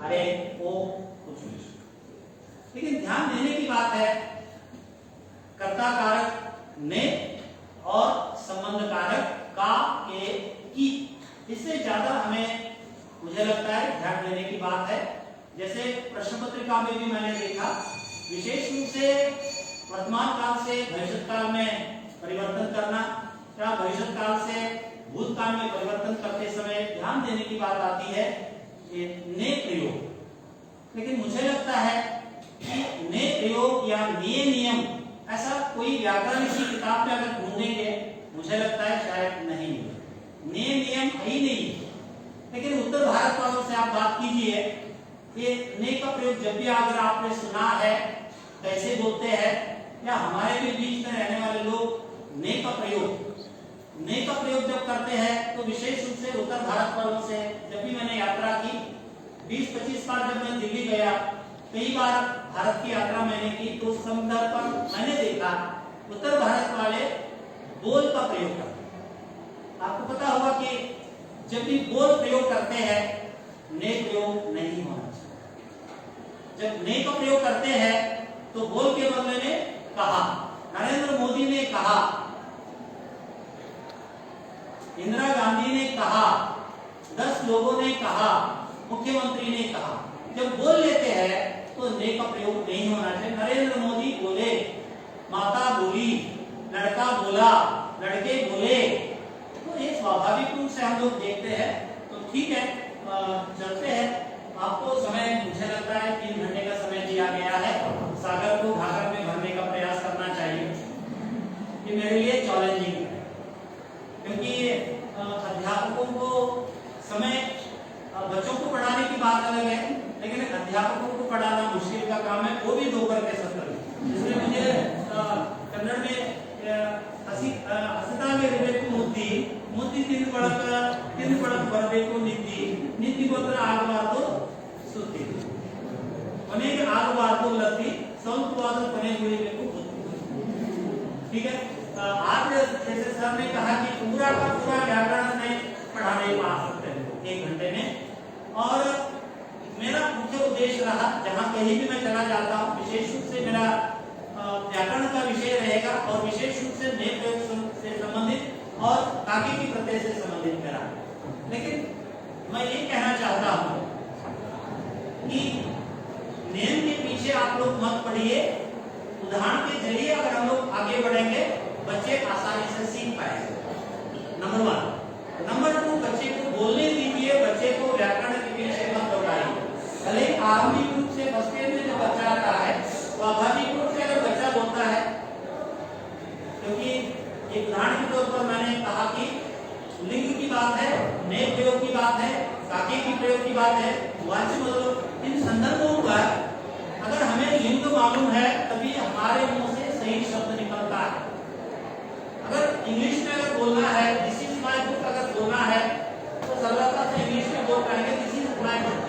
अरे ओ कुछ भी। लेकिन ध्यान देने की बात है, कर्ता कारक ने और संबंध कारक का, के, की, इससे ज्यादा हमें मुझे लगता है ध्यान देने की बात है। जैसे प्रश्न पत्रिका में भी मैंने देखा, विशेष रूप से वर्तमान काल से भविष्य काल में परिवर्तन करना या भविष्य काल से भूतकाल में परिवर्तन करते समय ध्यान देने की बात आती है ने प्रयोग। लेकिन मुझे लगता है कि ने प्रयोग या ने नियम ऐसा कोई व्याकरण इसी किताब में अगर ढूंढेंगे, मुझे लगता है शायद नहीं, ने नियम है ही नहीं। लेकिन उत्तर भारत वालों से आप बात कीजिए, ये ने का प्रयोग जब भी अगर आपने सुना है कैसे बोलते हैं, या हमारे भी बीच में रहने वाले लोग ने का प्रयोग जब करते हैं, तो विशेष रूप से उत्तर भारत वालों से जब भी मैंने यात्रा की, 20-25 बार जब मैं दिल्ली गया, कई बार भारत की यात्रा मैंने की, तो उस संदर्भ पर मैंने देखा उत्तर भारत वाले बोल का प्रयोग करते। आपको पता होगा कि जब भी बोल प्रयोग करते हैं, ने प्रयोग नहीं होना चाहिए। जब ने का प्रयोग करते हैं तो बोल के बदले में कहा। नरेंद्र मोदी ने कहा, इंदिरा गांधी ने कहा, 10 लोगों ने कहा, मुख्यमंत्री ने कहा। जब बोल लेते हैं तो ने का प्रयोग नहीं होना चाहिए। नरेंद्र मोदी बोले, माता बोली, लड़का बोला, लड़के बोले, तो ये स्वाभाविक रूप से हम लोग देखते हैं। तो ठीक है, चलते हैं। आपको समय मुझे लगता है 3 घंटे का समय दिया गया है। सागर को घाघर में भरने का प्रयास करना चाहिए। ये मेरे लिए चैलेंजिंग है, क्योंकि अध्यापकों को समय, बच्चों को पढ़ाने की बात अलग है, लेकिन अध्यापकों को पढ़ाना मुश्किल का काम है, वो भी 2 करके 70। इसलिए मुझे कन्नड़ में हसता मेरे मुद्दी मुद्दी तीन पड़क बरबेको निधि निधि गोत्र ಆಗಬಾರದು ಸುದ್ದಿ ಕೊನೆಗೆ ಆಗಬಾರದು ಲದ್ದಿ ಸ್ವಲ್ಪವಾದರೂ ಕೊನೆಗೆ ಉಳಿಬೇಕು ಬುದ್ಧಿ। ठीक है, आज जैसे सर ने कहा कि पूरा का पूरा व्याकरण नहीं पढ़ा नहीं पा सकते 1 घंटे में, और मेरा मुख्य उद्देश्य रहा, जहां कहीं भी मैं चला जाता हूं, विशेष रूप से मेरा व्याकरण का विषय रहेगा, और विशेष रूप से ने प्रयोग से संबंधित और काके की प्रत्यय से संबंधित मेरा। लेकिन मैं ये कहना चाहता हूं कि नियम के पीछे आप लोग मत पढ़िए। उदाहरण के जरिए अगर हम लोग आगे बढ़ेंगे, बच्चे आसानी से सीख पाएंगे। नंबर 1। नंबर 2, बच्चे को बोलने दीजिए, बच्चे को व्याकरण के पीछे मत दौड़ाइए। भले आरंभिक रूप से फर्स्ट ईयर में जो बच्चा आता है, स्वाभाविक रूप से अगर बच्चा बोलता है, क्योंकि एक उदाहरण के तौर पर मैंने कहा कि लिंग की बात है, ने प्रयोग की बात है, काके की प्रयोग की बात है, वाच्य मतलब इन संदर्भों पर अगर हमें लिंग मालूम है, तभी हमारे मुंह से सही शब्द निकलता है। अगर इंग्लिश में अगर बोलना है, दिस इज माय बुक अगर बोलना है, तो सरलता से इंग्लिश में बोल पाएंगे, this is my book.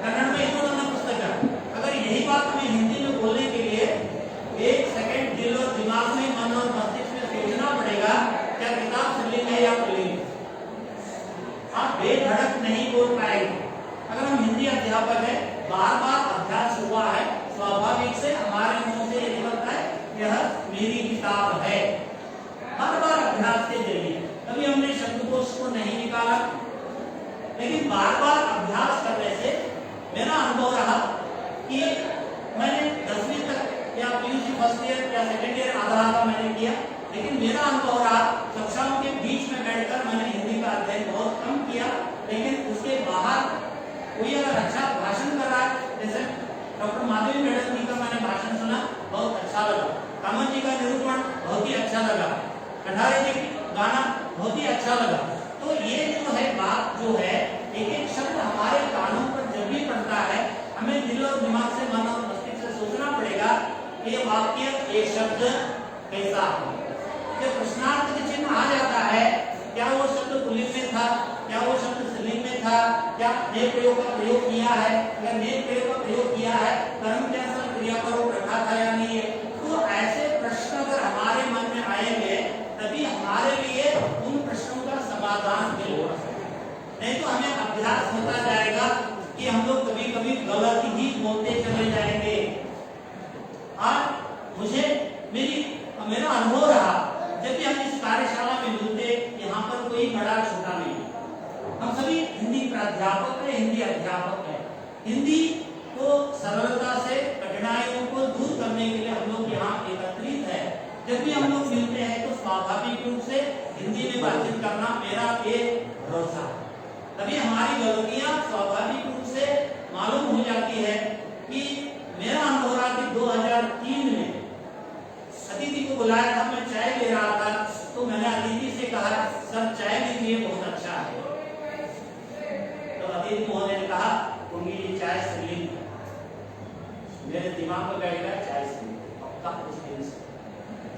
Kannada में इतना ना पुस्तक है। अगर यही बात हमें हिंदी में बोलने के लिए 1 सेकंड दिल और दिमाग में, मन और मस्तिष्क में सोचना पड़ेगा, क्या किताब स्त्रीलिंग है या पुल्लिंग। आप बेधड़क नहीं बोल पाएंगे। अगर हम हिंदी अध्यापक है, बार-बार अभ्यास हुआ है, स्वाभाविक से हमारे मुंह से ये निकलता है, यह मेरी किताब है। बार-बार अभ्यास के जरिए कभी हमने शब्दकोश को नहीं निकाला, लेकिन बार-बार अभ्यास करने से मेरा अनुभव रहा कि मैंने 10वीं तक या पीयूसी फर्स्ट ईयर या सेकंड ईयर आधार का मैंने किया, लेकिन मेरा अनुभव रहा कक्षाओं के बीच में बैठकर मैंने हिंदी का अध्ययन बहुत कम किया। लेकिन उसके बाहर कोई अगर अच्छा भाषण कर रहा है, जैसे डॉक्टर माधवी मैडम जी का मैंने भाषण सुना, बहुत अच्छा लगा। कामत जी का निरूपण बहुत ही अच्छा लगा। कठारे जी का गाना बहुत ही अच्छा लगा। तो ये जो है बात जो है, एक-एक शब्द हमारे कानों पर जब भी पड़ता है, हमें दिल और दिमाग से, मन और मस्तिष्क से सोचना पड़ेगा कि ये वाक्य, ये शब्द कैसा है। जब प्रश्नार्थ का चिन्ह आ जाता है, क्या वो शब्द पुल्लिंग में था, क्या वो शब्द स्त्रीलिंग में था, क्या ने प्रयोग का प्रयोग किया है, अगर ने प्रयोग का प्रयोग किया है, कर्म के अनुसार क्रियापरोप रखा था या नहीं है। तो ऐसे प्रश्न अगर हमारे मन में आएंगे, तभी हमारे लिए उन प्रश्नों का समाधान मिल हो सकता है। नहीं तो हमें अभ्यास होता जाएगा कि हम लोग कभी कभी गलत ही बोलते चले जाएंगे। और मुझे मेरा अनुभव रहा, जब भी हम इस कार्यशाला में मिलते, यहाँ पर कोई बड़ा छोटा नहीं, हम सभी हिंदी प्राध्यापक है, हिंदी अध्यापक है। हिंदी को सरलता से कठिनाइयों को दूर करने के लिए हम लोग यहाँ एकत्रित है। जब भी हम लोग मिलते हैं तो स्वाभाविक रूप से हिंदी में बातचीत करना मेरा एक भरोसा है। तभी हमारी गलतियां स्वाभाविक रूप से मालूम हो जाती है। कि मेरा अनुभव रहा कि 2003 में अतिथि को बुलाया था, मैं चाय ले रहा था, तो मैंने अतिथि से कहा, सर चाय लीजिए, बहुत अच्छा है। तो अतिथि महोदय ने कहा, होंगी चाय से ली। मेरे दिमाग में बैठ गया, चाय से पक्का उस दिन से।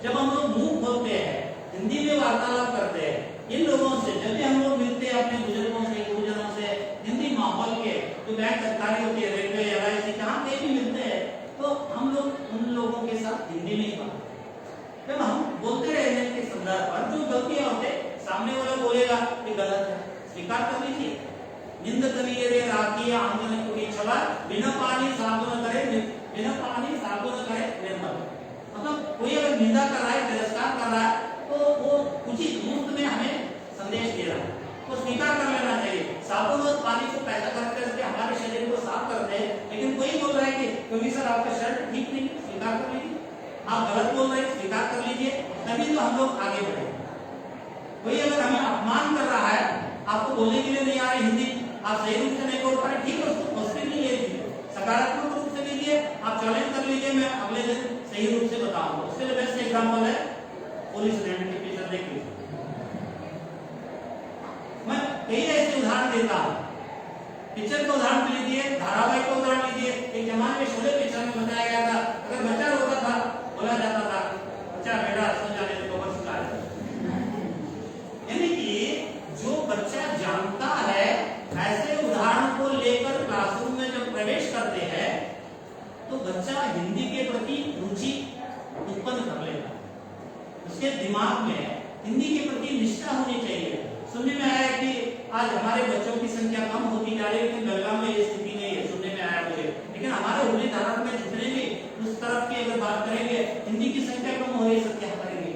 जब हम लोग मुंह खोलते हैं, हिंदी में वार्तालाप करते हैं इन लोगों से, जब भी हम लोग मिलते हैं अपने बुजुर्गों से, गुरुजनों से, हिंदी माहौल के जो बैंक अधिकारी होते हैं, रेलवे, LIC, जहाँ पे भी मिलते हैं, तो हम लोग उन लोगों के साथ हिंदी में ही बात, जब हम बोलते रहने के संदर्भ पर जो गलतियां होते, सामने वाला बोलेगा कि गलत है, स्वीकार कर लीजिए। निंद करिए रे राखी आंगन को छला, बिना पानी साबुन करे, बिना पानी साबुन करे निर्मल। मतलब कोई अगर निंदा कर रहा है, तिरस्कार कर रहा है, तो वो उचित मुफ्त में हमें संदेश दे रहा है, तो स्वीकार कर लेना चाहिए। साबुन और पानी को पैसा खर्च करके हमारे शरीर को साफ करते हैं, लेकिन कोई बोल रहा है कि क्योंकि सर आपका शर्ट ठीक नहीं, स्वीकार कर लीजिए। आप गलत बोल रहे हैं, स्वीकार कर लीजिए, तभी तो हम लोग आगे बढ़े। कोई अगर हमें अपमान कर रहा है, आपको बोलने के लिए नहीं आ रही हिंदी, आप सही रूप से नहीं बोल पा रहे, ठीक है, उसको पॉजिटिवली ले लीजिए, सकारात्मक रूप से लीजिए, आप चैलेंज कर लीजिए, मैं अगले दिन सही रूप से बताऊंगा। उसके लिए बेस्ट एग्जांपल है पुलिस लैंड के पिक्चर देख लीजिए। मैं कई ऐसे उदाहरण देता हूं, पिक्चर का उदाहरण लीजिए, धारावाहिक का उदाहरण लीजिए। एक जमाने में शोले पिक्चर में बताया गया था, अगर बच्चा रोता था, बोला जाता था, बच्चा बेटा सो जाने दे, तो बस सिखा दे। यानी कि जो बच्चा जानता है, ऐसे उदाहरण को लेकर क्लासरूम में जब प्रवेश करते हैं, तो बच्चा हिंदी के प्रति रुचि उत्पन्न कर लेगा। उसके दिमाग में हिंदी के प्रति निष्ठा होनी चाहिए। सुनने में आया कि आज हमारे बच्चों की संख्या कम होती जा रही है, लेकिन बेलगाम में ये स्थिति नहीं है, सुनने में आया मुझे। लेकिन हमारे हुबली धारवाड़ में जितने भी उस तरफ की अगर बात करेंगे, हिंदी की संख्या कम हो रही है, क्या करेंगे?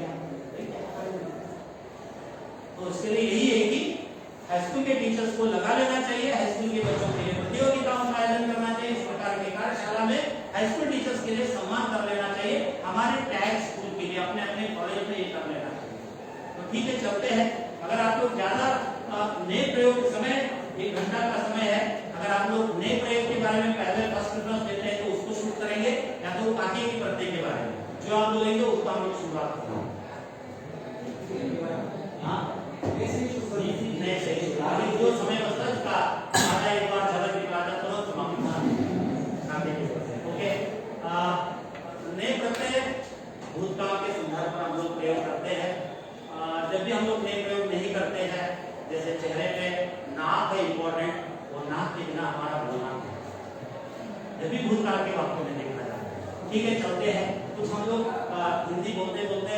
तो उसके लिए यही है कि हाईस्कूल के टीचर्स को लगा लेना चाहिए, हाईस्कूल के बच्चों के लिए प्रतियोगिताओं का आयोजन करना चाहिए। इस प्रकार के कार्यशाला में हाईस्कूल टीचर्स के लिए सम्मान कर लेना चाहिए। हमारे टैग स्कूल के लिए अपने अपने कॉलेज में ये कर लेना चाहिए। तो ठीक है, चलते हैं। अगर आप लोग ज्यादा नए प्रयोग समय 1 घंटा का समय है, अगर आप लोग नए प्रयोग के बारे में पहले फर्स्ट प्रेफरेंस देते हैं तो उसको शुरू करेंगे, या तो आगे की प्रत्येक के बारे में जो आप बोलेंगे उसको हम लोग शुरुआत करेंगे। जो समय बचता है उसका आधा एक बार झलक दिखाता तुरंत ओके। नए प्रत्यय भूतकाल के संदर्भ पर हम लोग प्रयोग करते हैं। जब भी हम लोग नए प्रयोग नहीं करते हैं, जैसे चेहरे पे नाक है इंपॉर्टेंट, और नाक के बिना हमारा बोलना जब भी भूतकाल के वाक्यों में देखा जाता है। ठीक है, चलते हैं। कुछ हम लोग हिंदी बोलते बोलते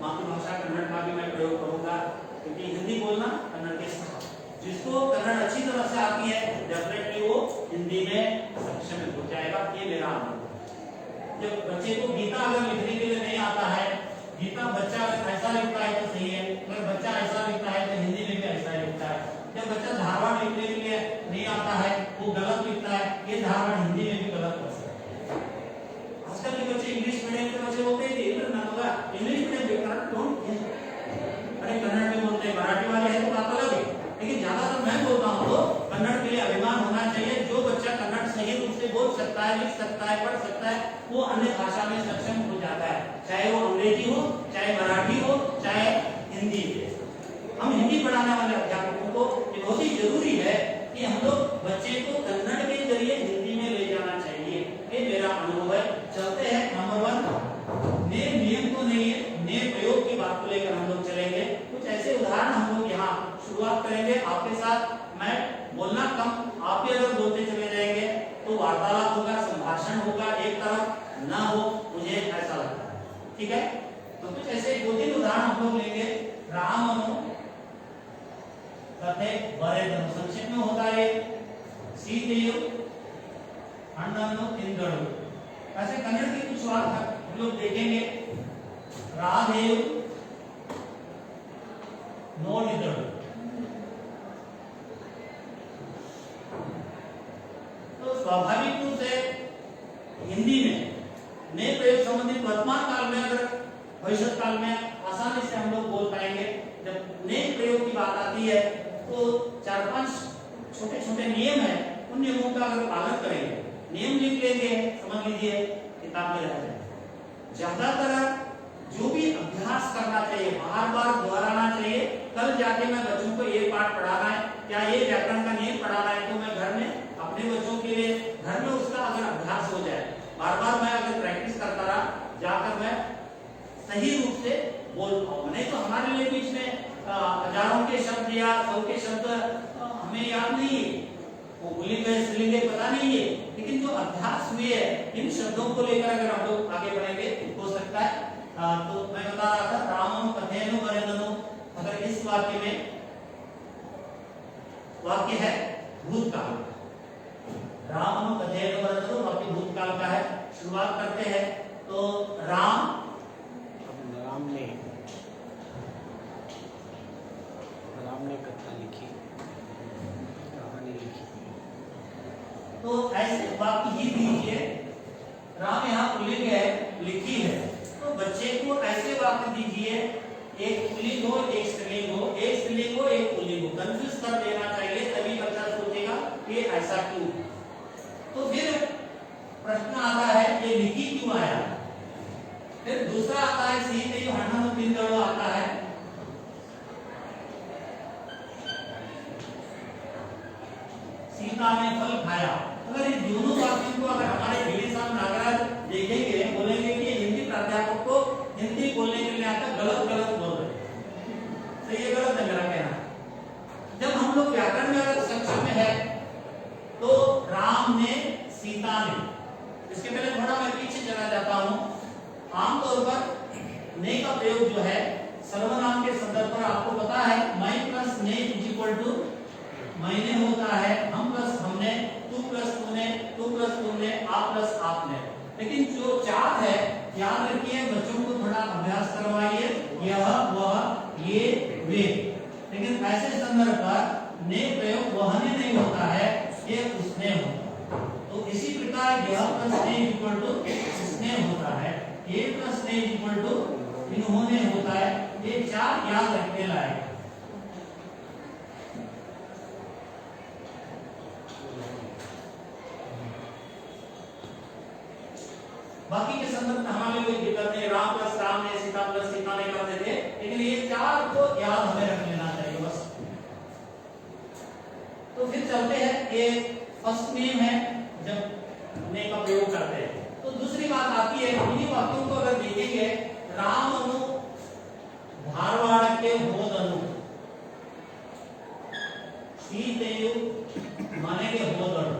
मातृभाषा कन्नड़ का भी मैं प्रयोग करूंगा, क्योंकि हिंदी बोलना कन्नड़ के साथ, जिसको कन्नड़ अच्छी तरह से आती है डेफिनेटली वो हिंदी में सक्षम हो जाएगा। ये मेरा अनुभव। जब बच्चे को गीता अगर लिखने के लिए नहीं आता है, गीता बच्चा अगर ऐसा लिखता है तो सही है, अगर बच्चा ऐसा लिखता है तो हिंदी में भी ऐसा ही लिखता है। जब बच्चा धारवाड़ लिखने के लिए नहीं आता है, वो गलत लिखता है, ये धारवाड़ हिंदी में भी गलत हो सकता है। आजकल के बच्चे इंग्लिश मीडियम के बच्चे बोलते हैं इंग्लिश मीडियम, अरे कन्नड़ में बोलते हैं, मराठी वाले हैं तो बात अलग है, लेकिन ज्यादातर मैं बोलता हूँ तो कन्नड़ के लिए अभिमान होना चाहिए। जो बच्चा कन्नड़ सही रूप से बोल सकता है, लिख सकता है, पढ़ सकता है, वो अन्य भाषा में सक्षम हो जाता है, चाहे वो अंग्रेजी हो, चाहे मराठी हो, चाहे हिंदी हो। हम हिंदी पढ़ाने वाले अध्यापकों को ये बहुत ही जरूरी है कि हम लोग बच्चे को कन्नड़ के जरिए हिंदी में ले जाना चाहिए। ये मेरा अनुभव है। चलते हैं नंबर 1, नए नियम तो नहीं है, नए प्रयोग की बात को लेकर हम लोग चलेंगे। कुछ ऐसे उदाहरण हम लोग यहाँ शुरुआत करेंगे आपके साथ। मैं बोलना कम, आप भी अगर बोलते चले जाएंगे तो वार्तालाप होगा, संभाषण होगा, एक तरफ ना हो, मुझे ऐसा लगता है। ठीक है, तो कुछ ऐसे 2-3 उदाहरण हम लोग लेंगे। रामनु कथे वरे संक्षिप्त में होता है सीतेयु हಣ್ಣನ್ನು ತಿಂದಳು। ऐसे कन्नड़ के कुछ वाक्य हम लोग देखेंगे। राधेयु ನೋಡಿದಳು। तो स्वाभाविक रूप से हिंदी में नए प्रयोग संबंधित वर्तमान काल में अगर भविष्य काल में आसानी से हम लोग बोल पाएंगे। जब नए प्रयोग की बात आती है तो 4-5 छोटे-छोटे नियम है, उन नियमों का अगर पालन करेंगे, नियम लिख लेंगे, समझ लीजिए किताब में रह जाए। ज्यादातर जो भी अभ्यास करना चाहिए, बार-बार दोहराना चाहिए। कल जाके मैं बच्चों को ये पाठ पढ़ाना है या ये व्याकरण का नियम पढ़ाना है, तो मैं घर में अपने बच्चों के लिए घर में उसका अगर अभ्यास हो जाए, बार-बार मैं अगर प्रैक्टिस करता रहा, जाकर मैं सही रूप से बोल पाऊंगा। नहीं तो हमारे लिए बीच में हजारों के शब्द या 100 के शब्द हमें याद नहीं है, वो पुल्लिंग है स्त्रीलिंग है पता नहीं है, लेकिन जो अभ्यास हुए है इन शब्दों को लेकर अगर हम लोग आगे बढ़ेंगे हो सकता है। तो मैं बता रहा था रामम कथेनु वरेदनु, अगर इस वाक्य में वाक्य है भूतकाल, रामम कथेनु वरेदनु वाक्य भूतकाल का है। शुरुआत करते हैं तो राम ने कथा लिखी, कहानी लिखी। तो ऐसे वाक्य ही दीजिए। राम यहाँ पुल्लिंग है, लिखी है, तो बच्चे को ऐसे वाक्य दीजिए, एक पुल्लिंग हो एक स्त्रीलिंग हो, एक स्त्रीलिंग हो एक पुल्लिंग हो, कंफ्यूज कर देना चाहिए, तभी बच्चा सोचेगा कि ऐसा क्यों। तो फिर प्रश्न आता है ये लिखी क्यों आया। फिर दूसरा आता है सीतेयु हಣ್ಣನ್ನು ತಿಂದಳು आता है। सीता ने फल खाया। अगर ये दोनों वाक्यों को अगर हमारे गिरीशाम नागराज देखेंगे, बोलेंगे कि हिंदी प्राध्यापक को हिंदी बोलने के लिए आता गलत बोल रहे। तो ये गलत है मेरा कहना। जब हम लोग व्याकरण में अगर सक्षम में है तो राम ने सीता ने, इसके पहले थोड़ा मैं पीछे चला जाता हूँ। आमतौर पर ने का प्रयोग जो है सर्वनाम के संदर्भ पर आपको पता है मैं प्लस ने इज इक्वल टू मैंने होता है, हम प्लस हमने, तू प्लस तूने, तू प्लस तुमने, आप प्लस आपने। लेकिन जो चार है याद रखिए, बच्चों को थोड़ा अभ्यास करवाइए, यह वह ये वे। लेकिन ऐसे संदर्भ पर ने प्रयोग वह ने नहीं होता है, ये उसने होता है। तो इसी प्रकार यह प्लस ने इक्वल टू उसने होता है, ये प्लस ने इक्वल टू इन्होंने होता है। ये चार याद रखने लायक। बाकी के संदर्भ में हमारे कोई दिक्कत नहीं, राम प्लस राम ने, सीता प्लस सीता ने करते थे, लेकिन ये चार को याद हमें रख लेना चाहिए बस। तो फिर चलते हैं, ये फर्स्ट नेम है जब ने का प्रयोग करते हैं। तो दूसरी बात आती है, इन्हीं वाक्यों को अगर देखेंगे, राम अनु धारवाड़ के होदनु, सीतेयु मनेगे होदनु,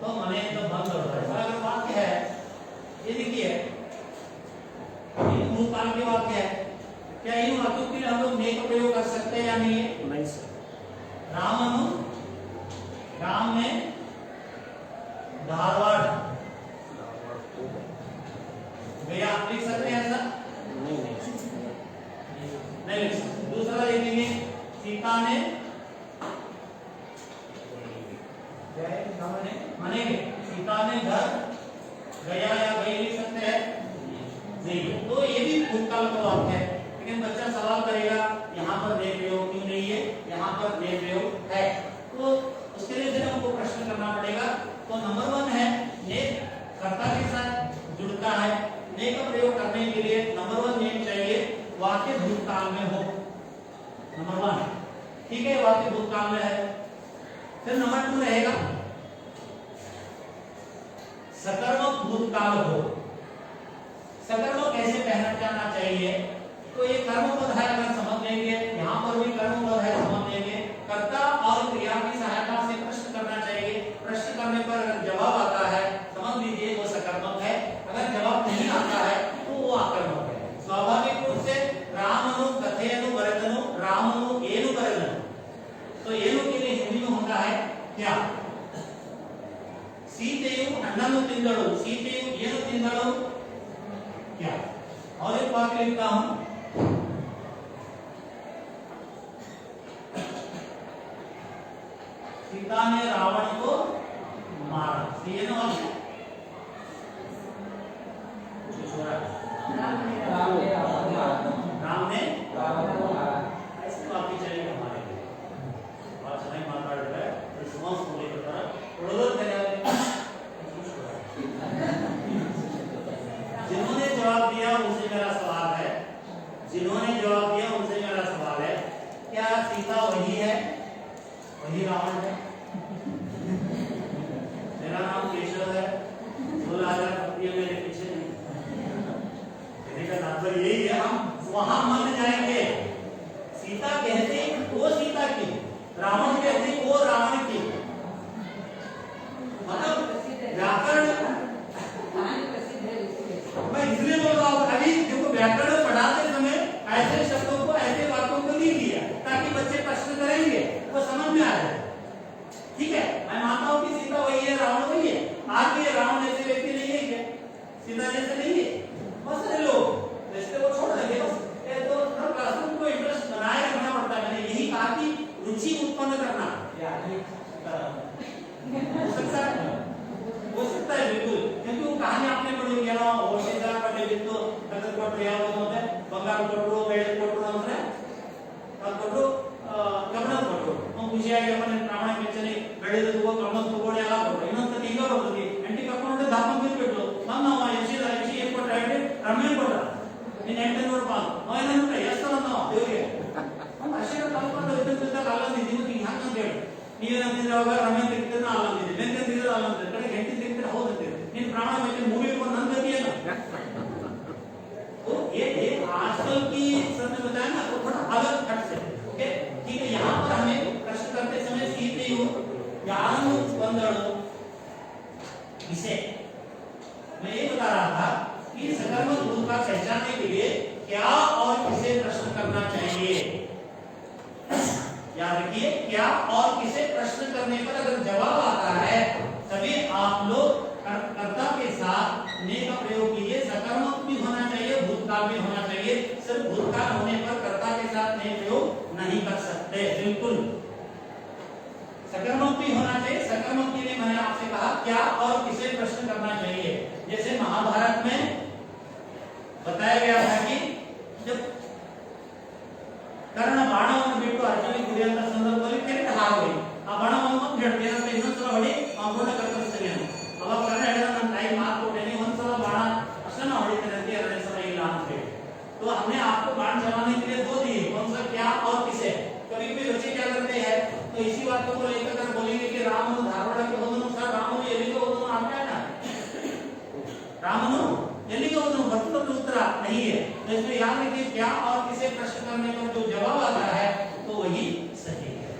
तो मने तो बंद होता है। अगर वाक्य है ये देखिए, भूतकाल के वाक्य है, क्या इन वाक्यों के लिए हम लोग ने का प्रयोग कर सकते हैं या नहीं है? नहीं सर। राम ने धारवाड़ गया, लिख सकते हैं ऐसा? नहीं लिख सकते। दूसरा देखेंगे, सीता ने मनेगे, सीता ने घर गया या गई, लिख सकते हैं? नहीं। तो ये भी भूतकाल का वाक्य है, लेकिन बच्चा सवाल करेगा यहाँ पर ने प्रयोग क्यों नहीं है, यहाँ पर ने प्रयोग है। तो उसके लिए फिर हमको प्रश्न करना पड़ेगा। तो नंबर 1 है ने कर्ता के साथ जुड़ता है। ने का प्रयोग करने के लिए नंबर 1 नेम चाहिए, वाक्य भूतकाल में हो। नंबर 1 ठीक है, वाक्य भूतकाल में है। फिर नंबर 2 रहेगा सकर्मक भूतकाल हो। सकर्मक कैसे पहचानना चाहिए? तो ये कर्मपद है, अगर समझ लेंगे, यहाँ पर भी कर्मपद है, समझ लेंगे। कर्ता और क्रिया की सहायता से प्रश्न करना चाहिए। प्रश्न करने पर अगर जवाब आता है, समझ लीजिए वो सकर्मक है। अगर जवाब नहीं आता है तो वो आकर्मक है। स्वाभाविक रूप से रामनु कथेनु वरेदनु, रामनु एनु वरेदनु, तो एनु के लिए हिंदी में होता है क्या? सीतेयु ಹಣ್ಣನ್ನು ತಿಂದಳು ಸೀತೆಯು ಏನು ತಿಂದಳು क्या और एक वाक्य लिखता हूं सीता ने रावण को मारा ये ना वाक्य राम ने ऐसे वाक्य चलेगा हमारे लिए और समय माता है रिस्पांस को लेकर जिन्होंने जवाब दिया उनसे मेरा सवाल है क्या सीता वही है वही रावण है मेरा नाम केशव है 16,000 पत्नियां मेरे पीछे नहीं कहने का तात्पर्य यही है हम वहां मान जाएंगे सीता कहते वो सीता क्यों रावण कहते वो रावण क्यों मतलब व्याकरण मैं इसलिए बोल रहा हूँ अभी देखो व्याकरण पढ़ाते समय ऐसे शब्दों को ऐसे वाक्यों को नहीं लिया ताकि बच्चे प्रश्न करेंगे वो समझ में आ जाए ठीक है मैं मानता हूँ कि सीता वही है रावण वही है आज भी रावण ऐसे व्यक्ति नहीं है क्या सीता जैसे नहीं है बहुत सारे लोग जैसे वो छोड़ देंगे बस तो क्लासरूम को इंटरेस्ट बनाए रखना पड़ता है मैंने यही कहा कि रुचि उत्पन्न करना हो सकता है बिल्कुल क्योंकि वो कहानी आपने पढ़ी होगी ना ओडिशा पढ़े बिಟ್ಟು ಅದರ ಕೊಟ್ಟರು ಯಾವುದು ಅಂದ್ರೆ ಬಂಗಾರ ಕೊಟ್ಟರು ಬೆಳ್ಳಿ ಕೊಟ್ಟರು ಅಂದ್ರೆ ಅದು ಕೊಟ್ಟರು ಗಮನ ಕೊಟ್ಟರು ನಾವು ಖುಷಿಯಾಗಿ ಮನೆ ಪ್ರಾಣ ಮೆಚ್ಚನೆ ಬೆಳೆದು ಗಮನ ತಗೊಂಡು ಎಲ್ಲ ಕೊಟ್ಟರು ಇನ್ನೊಂದು ಈಗ ಬರ್ತದೆ ಎಂಟಿ ಕರ್ಕೊಂಡು ದಾಪ ಬಿಟ್ಬಿಟ್ಟು ನಾವು ಎಸಿ ಏನ್ ಕೊಟ್ರೆ ಹೇಳಿ ರಮ್ಯ ಕೊಟ್ಟ ನೀನ್ 800 ರೂಪಾಯಿ ಏನಂದ್ರೆ ಎಷ್ಟು ನಾವು ದೇವರಿಗೆ ಅಷ್ಟೇ ಕಲ್ಪನೆ ಇದ್ದಾಗ ಅಲ್ಲಂದಿದ್ದೀವಿ ಹಿಂಗೆ ಹಂಗಂತ ಹೇಳಿ ನೀವೇನಂತಿದ್ರೆ ಅವಾಗ ರಮ್ಯ ತಿರ್ತಿದ್ರೆ ಅಲ್ಲಂದಿದ್ದೀವಿ ಬೆಂಕಂತಿದ್ರೆ ಅಲ್ಲಂತಿದ್ರೆ ಕಡೆಗೆ ಹೆಂಡತಿ ತಿರ್ತಿದ್ರೆ ಹೌದಂತೀವಿ ನೀನ್ ಪ್ರಾಣ ಮೆಚ್ಚನೆ ಮೂವಿ ಬಂದು ನನ್ನ ಗತಿ ಏನು तो ये आजकल की सर ने बताया ना तो थोड़ा अलग हट से ओके ठीक है यहाँ पर हमें प्रश्न करते समय सीतेयु यानु बंदड़ो इसे मैं ये बता रहा था कि सकर्मक रूप का पहचानने के लिए क्या और किसे प्रश्न करना चाहिए याद रखिए क्या और किसे प्रश्न करने पर अगर जवाब आता है तभी आप लोग कर्ता के साथ ने का प्रयोग कीजिए सकर्मक भी होना चाहिए भूतकाल भी होना चाहिए सिर्फ भूतकाल होने पर कर्ता के साथ ने प्रयोग नहीं कर सकते बिल्कुल सकर्मक भी होना चाहिए सकर्मक के लिए मैंने आपसे कहा क्या और किसे प्रश्न करना चाहिए जैसे महाभारत में बताया गया था कि जब कर्ण बाणವನ್ನು ಬಿಟ್ಟು ಅರ್ಜುನಿಗೆ ಗುರಿಯಂತ ಸಂದರ್ಭದಲ್ಲಿ ಕೆಟ್ಟ ಹಾರೋಗಿ ಆ ಬಾಣವನ್ನು ಹೇಳ್ತೇನೆ ಅಂತ ಇನ್ನೊಂದ್ಸಲ ಹೊಡಿ ಅವನ ಕರ್ತರಿಸ್ತೇನೆ ಅವಾಗ ಕರ್ಣ ಹೇಳಿದ ನನ್ನ ತಾಯಿ ಮಾತು ಕೊಟ್ಟೇನೆ ಒಂದ್ಸಲ ಬಾಣ ಅಷ್ಟನ್ನ ಹೊಡಿತೇನೆ ಅಂತ ಎರಡನೇ ಸಲ ಇಲ್ಲ ಅಂತ ಹೇಳಿ तो हमने आपको बाण चलाने के लिए दो दिए कौन सा क्या और किसे कभी भी बच्चे क्या करते हैं तो इसी बात को लेकर अगर बोलेंगे कि रामनु धारवाड़ के होदनु सर रामनु ಎಲ್ಲಿಗೆ ಹೋದನು ಅಂತ ಹೇಳ रामनु ಎಲ್ಲಿಗೆ ಹೋದನು ಬರ್ತದ उत्तर नहीं है तो इसमें याद रखिए क्या और किसे प्रश्न करने पर जो जवाब आता है तो वही सही है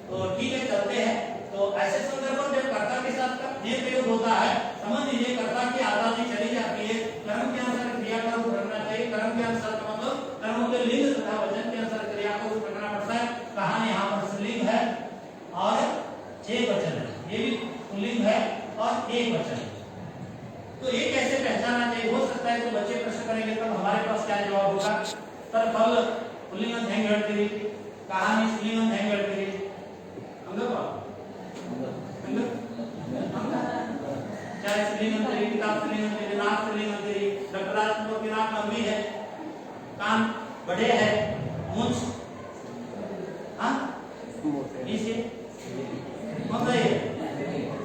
तो ठीक है चलते हैं तो ऐसे संदर्भ में जब कर्ता के साथ ये प्रयोग होता है समझ लीजिए कर्ता की आजादी चली जाती है कर्म के अनुसार क्रिया का रूप रखना चाहिए कर्म के अनुसार का मतलब कर्मों के लिंग तथा वचन के अनुसार क्रिया का रूप रखना पड़ता है कहानी यहाँ पर स्त्रीलिंग है और एक वचन है ये भी पुल्लिंग है और एक वचन है तो ये कैसे पहचानना चाहिए हो सकता है तो बच्चे प्रश्न करेंगे तब हमारे पास क्या जवाब होगा सर फल पुल्लिंग ಅಂತ ಹೆಂಗೆ ಹೇಳ್ತೀರಿ ಕಹಾನಿ ಸ್ತ್ರೀಲಿಂಗ ಅಂತ ಹೆಂಗೆ ಹೇಳ್ತೀರಿ ಹಂಗಪ್ಪ चाहे स्त्रीलिंग अंतरी किताब स्त्रीलिंग अंतरी नाक स्त्रीलिंग अंतरी डॉक्टर की नाक लंबी है कान बड़े हैं मूंछ हाँ नीचे मतलब ये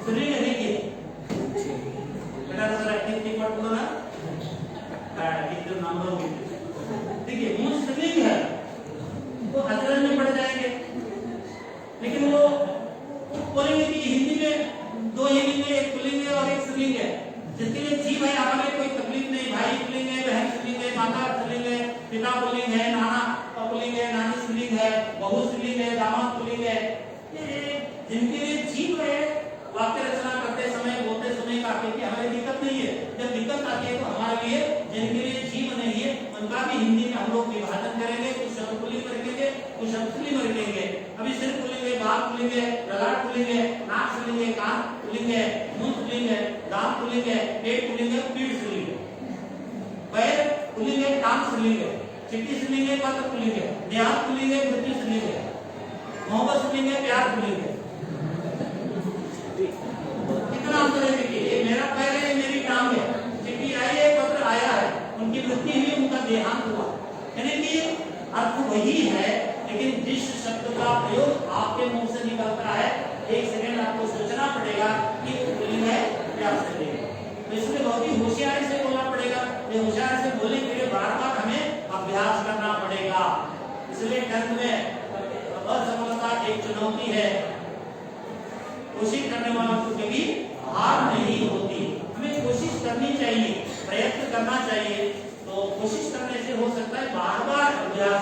स्त्रीलिंग देखिए बेटा जरा कितनी पढ़ लो ना कितने नंबर होंगे देखिए मूंछ स्त्रीलिंग है तो अचरज में पड़ जाएंगे लेकिन वो बोलेंगे कि हिंदी में दो ही लिंग है एक पुल्लिंग है और एक स्त्रीलिंग है जितने में जीव है हमारे कोई तकलीफ नहीं भाई पुल्लिंग है बहन स्त्रीलिंग है माता स्त्रीलिंग है पिता पुल्लिंग है नाना पुल्लिंग है नानी स्त्रीलिंग है बहू स्त्रीलिंग है दामाद पुल्लिंग है ये जिनके लिए जीव है वाक्य रचना करते समय बोलते समय काफी की हमें दिक्कत नहीं है जब दिक्कत आती है तो हमारे लिए जिनके लिए जीव नहीं है उनका भी हिंदी में हम लोग विभाजन करेंगे कुछ शब्द पुल्लिंग में रखेंगे कुछ शब्द स्त्रीलिंग में रखेंगे अभी सिर्फ पुल्लिंग है बाल पुल्लिंग है ललाट पुल्लिंग है नाक पुल्लिंग है कान पुल्लिंग है मुंह पुल्लिंग है दांत पुल्लिंग है, पेट पुल्लिंग है, पीठ स्त्रीलिंग है, पैर पुल्लिंग है, टांग स्त्रीलिंग है, चिट्ठी स्त्रीलिंग है, पत्र पुल्लिंग है, देहात पुल्लिंग है, मृत्यु स्त्रीलिंग है, मोहब्बत स्त्रीलिंग है, प्यार पुल्लिंग है। कितना अंतर है? देखिए, ये मेरा पैर है, ये मेरी टांग है, चिट्ठी आई है, पत्र आया है, उनकी मृत्यु हुई, उनका देहांत हुआ। यानी कि अर्थ वही है, लेकिन जिस शब्द का प्रयोग आपके मुंह से निकलता है, एक सेकंड आपको सोचना पड़ेगा कि पुल्लिंग है या स्त्रीलिंग है। तो इसलिए बहुत ही होशियारी से बोलना पड़ेगा। ये होशियारी से बोलने के लिए बार-बार हमें अभ्यास करना पड़ेगा। इसलिए टंग में असफलता एक चुनौती है, कोशिश करने वालों को कभी हार नहीं होती। हमें कोशिश करनी चाहिए, प्रयत्न करना चाहिए। तो कोशिश करने से हो सकता है बार-बार अभ्यास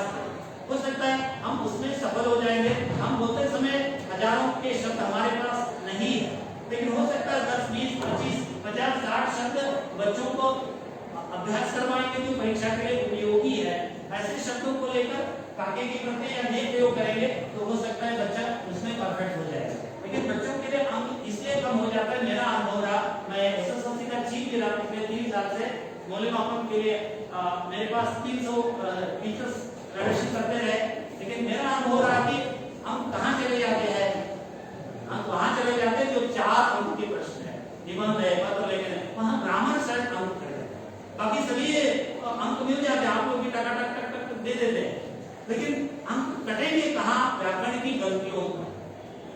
हो सकता है हम उसमें सफल हो जाएंगे। हम बोलते समय हजारों के शब्द हमारे पास नहीं है, लेकिन हो सकता है 10, 20, 25, 50, 60 शब्द बच्चों को अभ्यास करवाएंगे जो परीक्षा के लिए उपयोगी है। ऐसे शब्दों को लेकर काके की प्रत्यय या नए प्रयोग करेंगे तो हो सकता है बच्चा उसमें परफेक्ट हो जाएगा। लेकिन बच्चों के लिए अंक इसलिए कम हो जाता है, मेरा अनुभव रहा, मैं एसएसएलसी का चीफ भी रहा पिछले 3 साल से मूल्यमापन के लिए मेरे पास 300 टीचर्स प्रदर्शन करते रहे। लेकिन मेरा अनुभव रहा कि हम कहाँ चले जाते हैं, हम वहां चले जाते हैं जो 4 अंक के प्रश्न है, निबंध है, पत्र लेखन है, वहां ग्रामर शायद अंक कर देते हैं, बाकी सभी अंक मिल जाते हैं, आप लोग भी टका टक टक टक दे देते हैं, लेकिन अंक कटेंगे कहाँ? व्याकरण की गलतियों में।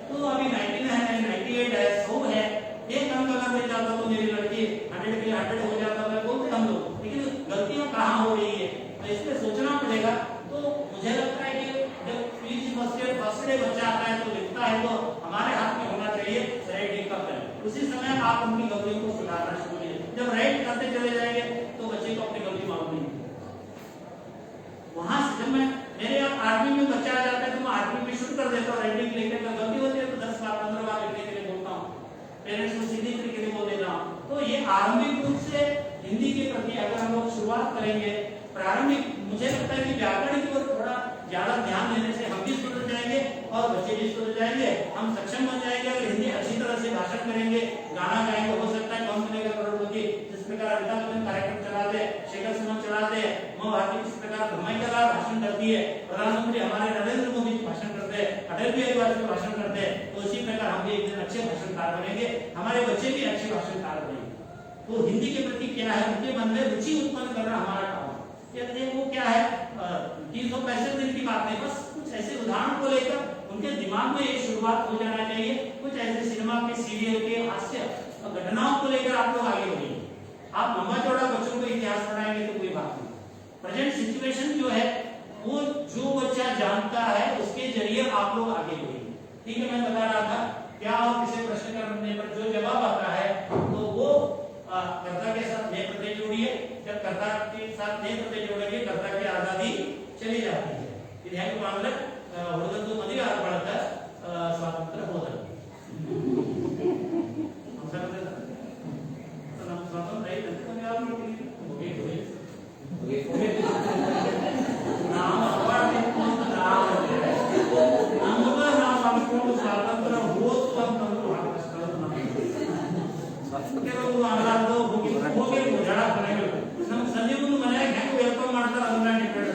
तो अभी 99 है, 98 है, 100 है, एक अंक अगर मिल जाता तो मेरी लड़की 100 के लिए 100 हो जाता था, बोलते हम लोग, लेकिन गलतियां कहाँ हो रही है, तो इसलिए सोचना पड़ेगा। तो मुझे लगता है कि जब पीजी फर्स्ट डे बच्चा आता है तो लिखता है, तो हमारे हाथ में होना चाहिए राइटिंग का पेन। उसी समय आप उनकी गलतियों को सुधारना शुरू कीजिए। जब राइट करते चले जाएंगे तो बच्चे को अपनी गलती मालूम नहीं होगी। वहां से जब मैं मेरे यहाँ 8वीं में बच्चा आ जाता है तो मैं 8वीं में शुरू कर देता हूँ राइटिंग लिखने का। गलती होती है तो 10 बार 15 बार लिखने के लिए बोलता हूँ, पेरेंट्स को सीधी तरीके से बोल देता हूँ। तो ये आरंभिक रूप से हिंदी के प्रति अगर हम लोग शुरुआत करेंगे प्रारंभिक, मुझे लगता है कि व्याकरण की ओर थोड़ा ज्यादा ध्यान देने से हम भी सुधर जाएंगे और बच्चे भी सुधर जाएंगे, हम सक्षम बन जाएंगे। अगर हिंदी अच्छी तरह से भाषण करेंगे, गाना गाएंगे, हो सकता है कौन बनेगा करोड़पति, जिस प्रकार अमिताभ बच्चन कार्यक्रम चलाते, शेखर सुमन चलाते, मां भारती किस प्रकार धमाकेदार भाषण करती है, प्रधानमंत्री हमारे नरेंद्र मोदी भाषण करते हैं, अटल बिहारी वाजपेयी भाषण करते हैं, तो उसी प्रकार हम भी एक दिन अच्छे भाषणकार बनेंगे, हमारे बच्चे भी अच्छे भाषणकार बनेंगे। तो हिंदी के प्रति क्या है, उनके मन में रुचि उत्पन्न करना हमारा काम है। वो क्या है, 365 दिन की बात है, बस कुछ ऐसे उदाहरण को लेकर उनके दिमाग में एक शुरुआत हो जाना चाहिए। कुछ ऐसे सिनेमा के, सीरियल के हास्य घटनाओं को लेकर आप लोग आगे बढ़िए। आप लंबा चौड़ा बच्चों को इतिहास पढ़ाएंगे तो कोई बात नहीं, प्रेजेंट सिचुएशन जो है वो जो बच्चा जानता है उसके जरिए आप लोग आगे बढ़िए। ठीक है, मैं बता रहा था क्या और किसी प्रश्न करने पर जो जवाब आता है तो वो कर्ता के साथ नए प्रत्यय जोड़िए। जब कर्ता के साथ नए प्रत्यय जोड़ेंगे कर्ता की आजादी चली जाती है। विधायक मामले ಹುಡುಗಂದು ಮದುವೆ ಆಗ್ಬಾರ್ದ ಸ್ವಾತಂತ್ರ್ಯ ಹೋದ ನಮ್ಮ ಸ್ವಾತಂತ್ರ್ಯ ಐತೆ ಅಂತ ಯಾರು ಮಾಡ್ತೀವಿ ನಾವು ಅವಾರ್ಡ್ ನಮ್ಗೆ ನಾವು ಅನ್ಕೊಂಡು ಸ್ವಾತಂತ್ರ್ಯ ಹೋತು ಅಂತಂದ್ರು ಬಹಳ ಕಷ್ಟ ಕೆಲವು ಆಗಲಾರ್ದು ಹೋಗಿ ಜಡ ಕೊನೆಗಳು ನಮ್ಮ ಸಂಜೀವನ ಮನೆಯಾಗ ಹೆಂಗ್ ವೆಲ್ಕಮ್ ಮಾಡ್ತಾರೆ ಅದನ್ನ ಡಿಪೆಂಡ್.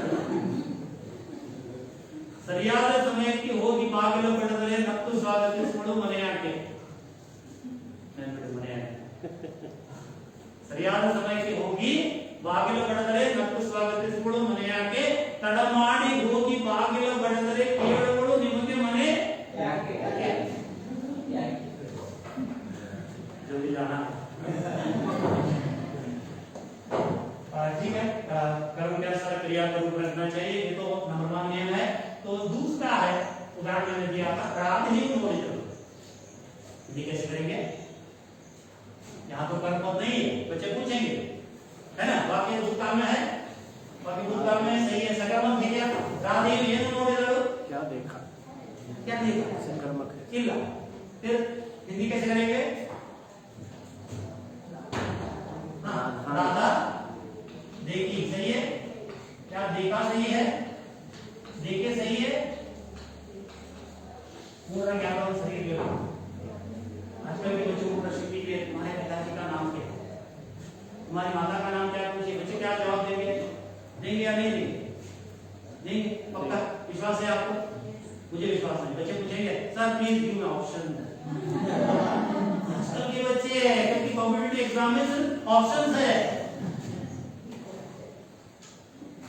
ಸರಿಯಾದ ಸಮಯಕ್ಕೆ ಹೋಗಿ ಬಾಗಿಲು ಬಡಿದರೆ ನಕ್ಕು ಸ್ವಾಗತಿಸಿಕೊಳ್ಳು ಮನೆಯಾಕೆ. ಸರಿಯಾದ ಸಮಯಕ್ಕೆ ಹೋಗಿ ಬಾಗಿಲು ಬಡಿದರೆ ನಕ್ಕು ಸ್ವಾಗತಿಸಿಕೊಳ್ಳು ಮನೆಯಾಕೆ, ತಡ ಮಾಡಿ ಹೋಗಿ ಬಾಗಿಲು ಬಡಿದರೆ ಕೇಳುಗಳು ನಿಮಗೆ ಮನೆ ಯಾಕೆ. जल्दी जाना ठीक है। कर्म के अनुसार क्रिया का रूप रखना चाहिए, ये तो नंबर 1 नियम है। तो दूसरा है, उदाहरण मैंने दिया था प्रातिनिधिक नियोजन, ये कैसे करेंगे? यहाँ तो कर्म पद नहीं है, बच्चे पूछेंगे है ना, वाक्य भूतकाल में है, बाकी भूतकाल में सही है, सकर्मक है क्या? राधे ये नोडिदಳು क्या देखा, क्या देखा, सकर्मक है ಇಲ್ಲ। फिर हिंदी कैसे करेंगे? राधा देखी, सही है क्या? देखा सही है, देखे सही है, पूरा ज्ञान सही है। आजकल के बच्चों को प्रशिक्षण के लिए तुम्हारे पिताजी का नाम तुम्हारी माता का नाम क्या है पूछिए, बच्चे क्या जवाब देंगे? देंगे या नहीं देंगे? देंगे पक्का? विश्वास है आपको? मुझे विश्वास नहीं। बच्चे पूछेंगे sir please give me option. आजकल के बच्चे क्योंकि कॉम्पिटिटिव एग्जाम में सिर्फ ऑप्शंस है।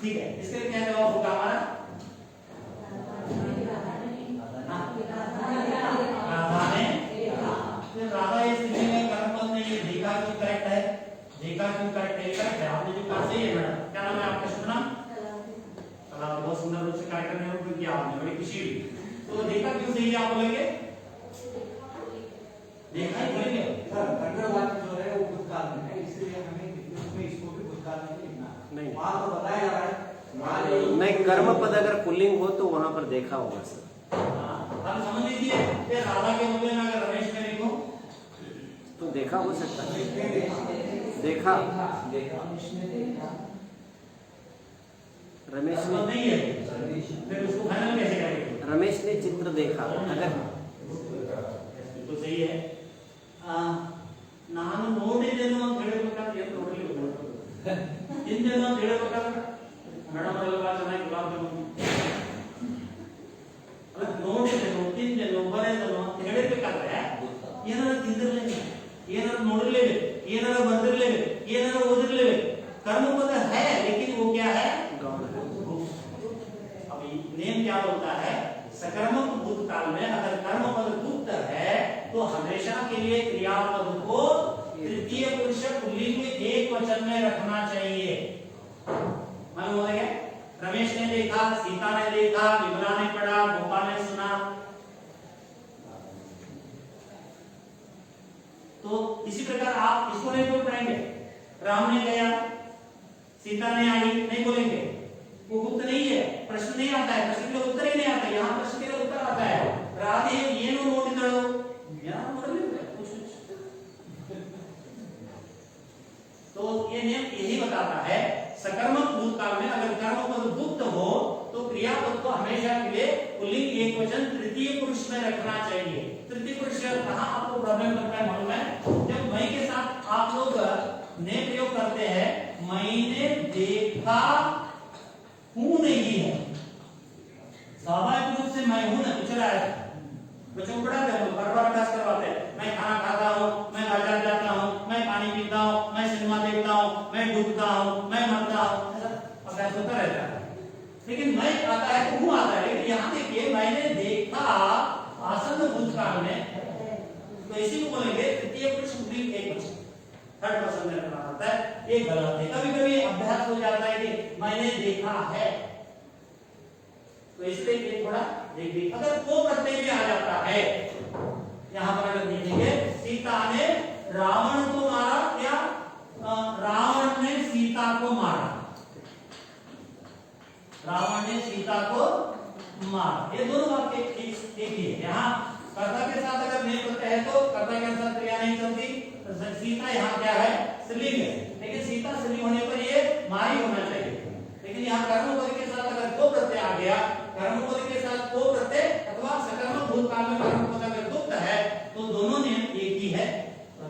ठीक है, इसके लिए क्या जवाब होगा हमारा? राधा ने फिर राधा ये स्त्रीलिंग है, कर्मपद नहीं है, देखा क्यों करेक्ट है? देखा क्यों करेक्ट है? करेक्ट है, आपने जो कहा सही है मैडम। क्या नाम है आपका? शुभ नाम? आप बहुत सुंदर रूप से कार्य करने में किया आपने, बड़ी खुशी हुई। तो देखा क्यों सही है आप बोलेंगे? देखा ही बोलेंगे सर, अग्रवाद जो है वो भूतकाल में है, इसलिए हमें उसमें इसको भी भूतकाल में लिखना है। नहीं। वहां तो बताया जा रहा है नहीं, कर्म पद अगर पुल्लिंग हो तो वहां पर देखा होगा सर। अब समझ लीजिए कि राधा के बदले में अगर रमेश में लिखो तो देखा हो सकता है। देखा रमेश तो ने, नहीं है, फिर उसको फाइनल कैसे करेंगे? रमेश ने चित्र देखा अगर तो सही है। ನಾನು ನೋಡಿದ್ದೇನು ಅಂತ ಹೇಳಬೇಕಾದ್ರೆ ಏನು ನೋಡಲಿಲ್ಲ, ತಿಂದೇನು ಅಂತ ಹೇಳಬೇಕಾದ್ರೆ ಮೇಡಮ್ ಅವರೆಲ್ಲ ಚೆನ್ನಾಗಿ ಗುಲಾಬ್ ಜಾಮೂನ್ ಅಲ್ಲ ನೋಡಿದ್ದೇನು ತಿಂದೇನು ಬರೆದನು ಅಂತ ಹೇಳಬೇಕಾದ್ರೆ ಏನಾರ ತಿಂದಿರ್ಲೇಬೇಕು, ಏನಾರ ನೋಡಿರ್ಲೇಬೇಕು, ಏನಾರ ಬಂದಿರ್ಲೇಬೇಕು, ಏನಾರ ಓದಿರ್ಲೇಬೇಕು। कर्मपद है लेकिन वो क्या है? गौण है। अभी नेम क्या होता है? सकर्मक भूतकाल में अगर कर्मपद गुप्त है तो हमेशा के लिए क्रियापद को तृतीय पुरुष पुल्लिंग में एक वचन में रखना चाहिए। मालूम हो गया? रमेश ने देखा, सीता ने देखा, विमला ने पढ़ा, गोपाल ने सुना। तो इसी प्रकार आप इसको नहीं बोल पाएंगे। राम ने गया, सीता ने आई, नहीं बोलेंगे, वो गुप्त नहीं है, प्रश्न नहीं आता है, प्रश्न के उत्तर ही नहीं आता। यहाँ प्रश्न के उत्तर आता है। राधे ಏನು ನೋಡಿದಳು? यहाँ ನೋಡಲಿಲ್ಲ कुछ। तो ये नियम यही बताता है सकर्मक भूतकाल में अगर कर्मपद गुप्त हो तो क्रियापद को हमेशा के लिए पुल्लिंग एकवचन तृतीय पुरुष में रखना चाहिए। तृतीय पुरुष कहाँ आपको प्रॉब्लम करता है मालूम है? जब मैं के साथ आप लोग ने प्रयोग करते हैं, मैंने देखा हूं नहीं है, स्वाभाविक रूप से मैं हूं ना कुछ रहा है। बच्चों को पढ़ाते हैं, बार बार अभ्यास करवाते हैं। मैं खाना खाता हूं, मैं बाजार जाता हूं, मैं पानी पीता हूं, मैं सिनेमा देखता हूं, मैं डूबता हूं, मैं मरता हूं, ऐसा अभ्यास होता रहता है। लेकिन मैं आता है तो हूं आता है। लेकिन यहाँ देखिए मैंने देखा आसन्न भूतकाल में, तो इसी को बोलेंगे तृतीय पुरुष पुल्लिंग एकवचन, थर्ड पर्सन में रखना पड़ता है। ये गलत है। कभी कभी अभ्यास हो जाता है कि मैंने देखा है, तो इसलिए ये थोड़ा देख लीजिए। अगर को प्रत्यय भी आ जाता है, यहाँ पर अगर देखेंगे सीता ने रावण को मारा या रावण ने सीता को मारा, रावण ने सीता को मारा, ये दोनों वाक्य एक ही है। यहाँ कर्ता के साथ अगर नहीं करते हैं तो कर्ता के साथ क्रिया नहीं चलती। सीता यहाँ क्या है? स्त्रीलिंग है, लेकिन सीता स्त्रीलिंग होने पर ये मारी होना चाहिए। लेकिन यहाँ कर्मपद के साथ अगर को प्रत्यय आ गया, कर्मपद के साथ को प्रत्यय अथवा सकर्मक भूतकाल में कर्मपद अगर गुप्त है तो दोनों नियम एक ही है।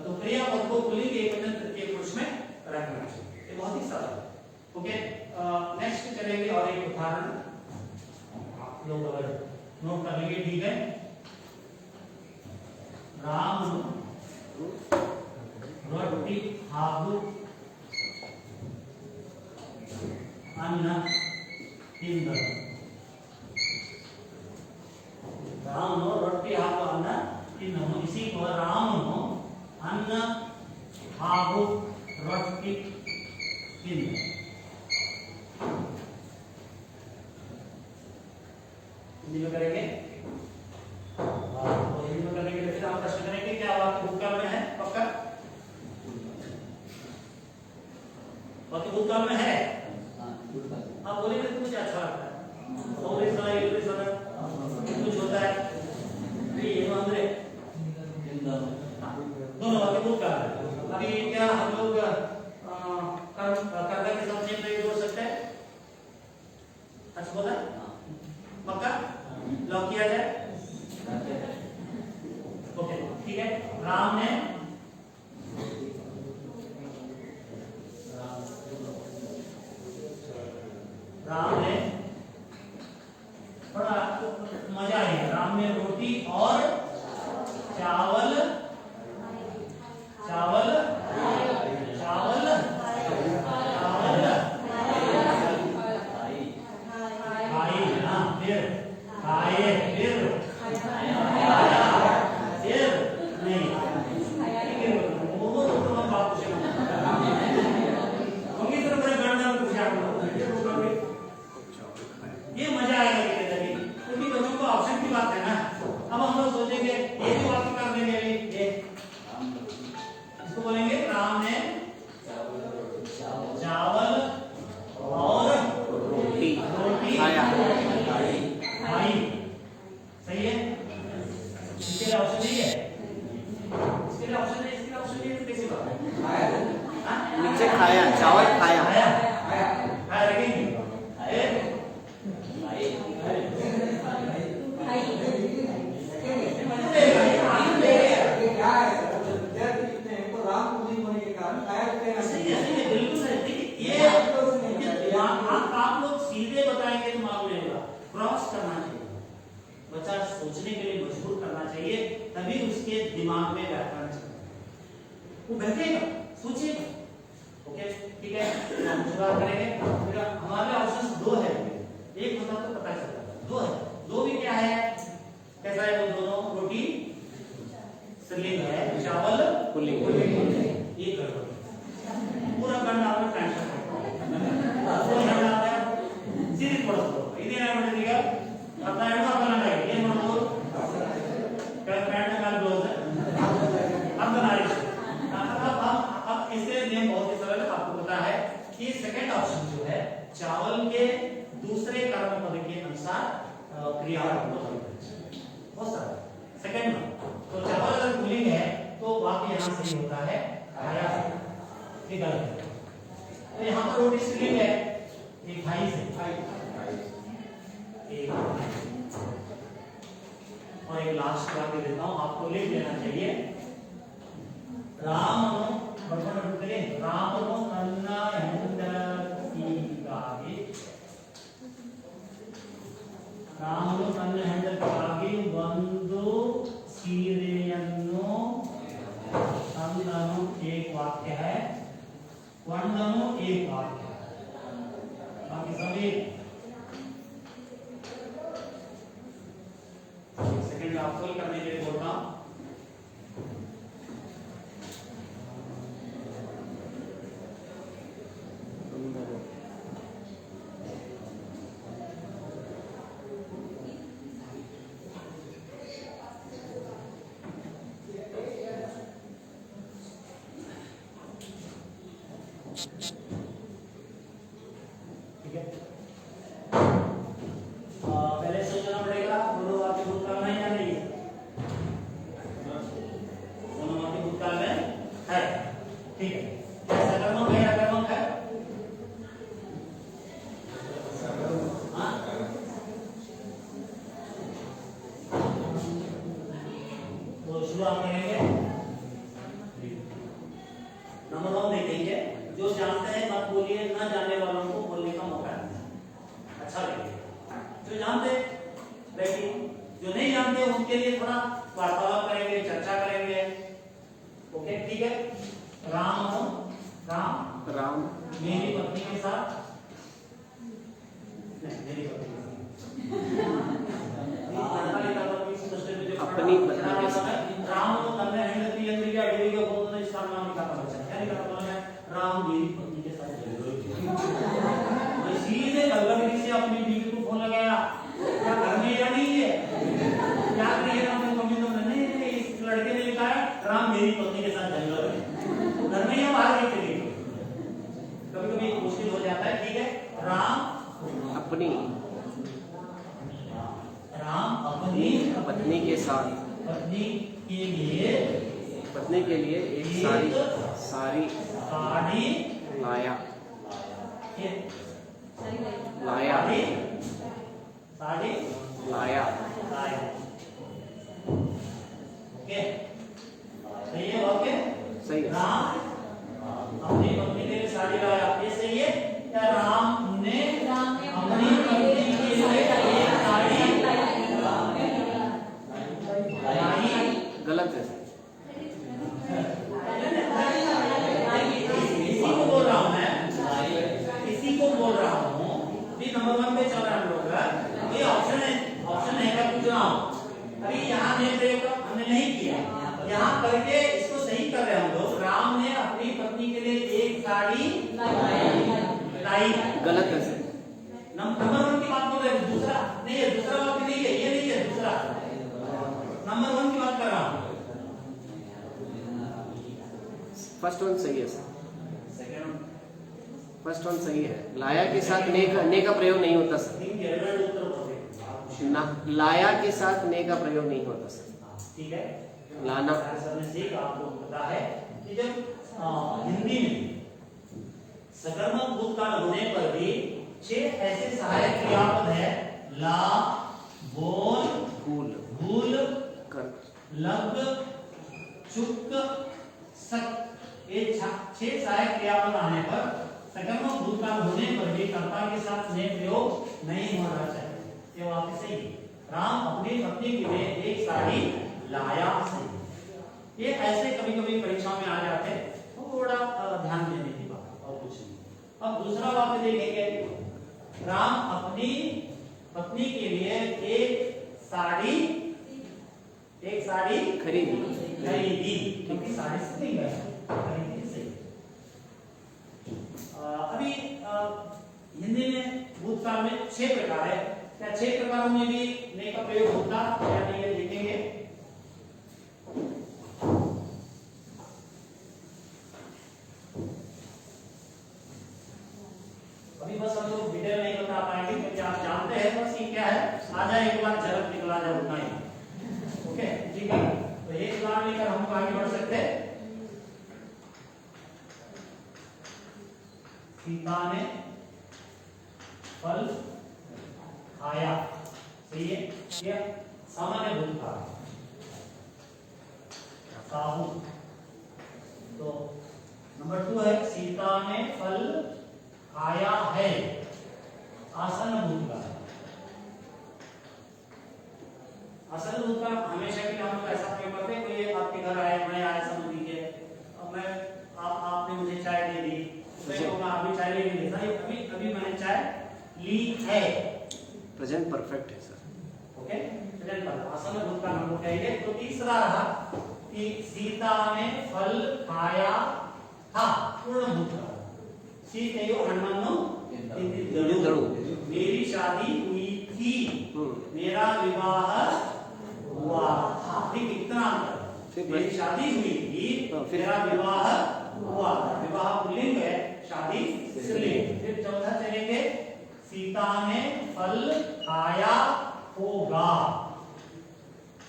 तो क्रियापद को पुल्लिंग एकवचन तृतीय पुरुष में रखना चाहिए। ये बहुत ही सरल है। ओके, नेक्स्ट चलेंगे और एक उदाहरण आप लोग अगर नोट कर लेंगे, ठीक है। राम रोटी हाबु अन्न ತಿಂದರು। ರಾಮನು ರೊಟ್ಟಿ ಹಾಗೂ ಅನ್ನ ತಿನ್ನನು। इसी को ರಾಮನು अन्न ಹಾಗೂ ರೊಟ್ಟಿ ತಿಂದನು। हिंदी में करेंगे, और हिंदी में करने के लिए हम प्रश्न करेंगे क्या वाक्य भूतकाल में है? पक्का वाक्य भूतकाल में है? आप बोलेंगे तो मुझे अच्छा लगता है। कुछ होता है दोनों वाक्य भूतकाल है। अभी क्या हम लोग कर्ता के साथ सेम नहीं जोड़ सकते? अच्छा बोला पक्का लॉक किया जाए। ओके ठीक है। राम ने राम ने थोड़ा मजा आएगा, राम ने रोटी और चावल चावल चावल चावल खाई ना, फिर खाए, फिर खाया, फिर नहीं वो तो हम बात पूछे होंगे तो बड़े गणना में पूछा ये मजा आएगा कि क्योंकि बच्चों को ऑप्शन की बात है ना। अब हम लोग सोचेंगे ये भी वाक्य कर देंगे, अभी ये इसको बोलेंगे राम ने चावल और रोटी खाया, खाया। सही है। इसके लिए ऑप्शन नहीं है, इसके लिए ऑप्शन नहीं, इसके लिए ऑप्शन नहीं है, कैसी बात है? नीचे खाया, चावल खाया। खाया रखेंगे आप लोग सीधे बताएंगे तो मालूम नहीं होगा, क्रॉस करना चाहिए, बच्चा सोचने के लिए मजबूर करना चाहिए, तभी उसके दिमाग में व्याकरण चलेगा, वो बैठेगा सोचेगा। ओके ठीक है, हम शुरुआत करेंगे। फिर हमारे ऑप्शंस दो है, एक होता तो पता चलता, दो है, दो भी क्या है, कैसा है वो दोनों, रोटी स्त्रीलिंग है, चावल पुल्लिंग, ये गड़बड़ पूरा करना आपने टेंशन सीरीज पढ़ो इधर है मतलब दिया अपना एडवा बनाना है ये मतलब क्या पैंट का ब्लाउज है अब बना रही अब इसके नियम बहुत ही सरल है, आपको पता है कि सेकंड ऑप्शन जो है चावल के दूसरे कर्म पद के अनुसार क्रिया बहुत सारा सेकंड में, तो चावल अगर पुल्लिंग है तो वाक्य यहां सही होता है खाया, ये गलत है। तो यहाँ पर रोटी स्त्रीलिंग है, एक भाई से एक और एक लास्ट वाक्य देता हूं, आपको लिख लेना चाहिए। राम ನನ್ನ ಹೆಂಡತಿಗಾಗಿ ರಾಮನು ತನ್ನ ಹೆಂಡತಿಗಾಗಿ ಒಂದು ಸೀರೆಯನ್ನು ತಂದನು, एक वाक्य है, ಕೊಂಡನು एक वाक्य है, बाकी सभी सेकंड आप फुल करने के लिए बोल रहा हूं। ठीक है, पहले सोचना पड़ेगा दोनों वाक्य भूतकाल में या नहीं है, दोनों वाक्य भूतकाल में है, ठीक है। क्या सकर्मक है, अकर्मक है? हाँ? तो शुरुआत करेंगे, नंबर 1 देखेंगे, जो जानते हैं मत बोलिए, न जानने वालों को बोलने का मौका है, अच्छा लगेगा। जो जानते बैठिए, जो नहीं जानते उनके लिए थोड़ा वार्तालाप करेंगे, चर्चा करेंगे। ओके ठीक है। राम मेरी पत्नी के साथ, नहीं मेरी पत्नी के साथ, अपनी पत्नी के साथ, राम तो तन्ने हेंडती अंदरिया अडिविगे होतो इसका नाम लिखा था बच्चा, क्या लिखा था मैंने, राम मेरी पत्नी के साथ जरूर सीधे गलती से अपनी बीवी को फोन लगाया, क्या घर में या नहीं है, क्या करिए हमने मम्मी तो नहीं, इस लड़के ने लिखा है राम मेरी पत्नी के साथ जंगल में, घर में या बाहर गए थे, कभी कभी मुश्किल हो जाता है। ठीक है, राम अपनी पत्नी के साथ, पत्नी के लिए एक साड़ी लाया, साड़ी लाया। ओके सही है, ओके सही है। राम अपनी पत्नी के लिए साड़ी लाया, ये सही है, या राम ने लाई। गलत है सर। नंबर 1 की बात कर रहे हैं, दूसरा नहीं है, दूसरा वाक्य नहीं है, ये नहीं है, दूसरा नंबर 1 की बात कर रहा हूं। फर्स्ट वन सही है सर, सेकंड फर्स्ट वन सही है। लाया के साथ ने का प्रयोग नहीं होता सर। तीन गैरवैलिड उत्तर होते ना, लाया के साथ ने का प्रयोग नहीं होता सर। ठीक है। लाना सर ने सीख आपको पता है कि जब हिंदी में सकर्मक भूतकाल होने पर भी 6 ऐसे सहायक क्रियापद है, ला, बोल, भूल भूल, कर लग, चुक, सक, ये 6 सहायक क्रियापद आने पर सकर्मक भूतकाल होने पर भी कर्ता के साथ ने प्रयोग नहीं होना चाहिए। ये वाक्य सही है। राम अपनी पत्नी के लिए एक साड़ी लाया। सही। ये ऐसे कभी कभी परीक्षाओं में आ जाते हैं, थोड़ा ध्यान देने की बात और कुछ नहीं। अब दूसरा वाक्य देखेंगे, राम अपनी पत्नी के लिए एक साड़ी खरीदी, क्योंकि साड़ी से नहीं गया, खरीदी सही। अभी हिंदी में भूतकाल में 6 प्रकार है, क्या 6 प्रकारों में भी ने का प्रयोग होता या नहीं, ये देखेंगे। अभी बस हम लोग डिटेल नहीं बता पाएंगे क्योंकि आप जानते हैं बस ये क्या है, आ जाए एक बार झलक निकला जाए उतना ही। ओके ठीक है, तो एक उदाहरण लेकर हम आगे बढ़ सकते हैं। सीता ने फल खाया। सही है, ये सामान्य भूतकाल। साहू। तो नंबर 2 है सीता ने फल खाया है, आसन्न भूतकाल। आसन्न भूतकाल हमेशा के लिए हम लोग ऐसा प्रयोग करते हैं, कोई आपके घर आए, मैं आया, समझ लीजिए, अब मैं आपने मुझे चाय दे दी, तो मैं अभी चाय ले ली, अभी मैंने चाय ली है। प्रेजेंट परफेक्ट है सर। ओके, प्रेजेंट परफेक्ट आसन्न भूतकाल हम लोग कहेंगे। तो तीसरा रहा कि सीता ने फल खाया था, पूर्ण भूतकाल। सीतेयु हनुमन्नु इंदिदड़ु, मेरी शादी हुई थी, मेरा विवाह हुआ था। ठीक, इतना अंतर। मेरी शादी हुई थी, मेरा विवाह हुआ। विवाह पुल्लिंग है, शादी स्त्रीलिंग। फिर चौथा चलेंगे, सीता ने फल खाया होगा।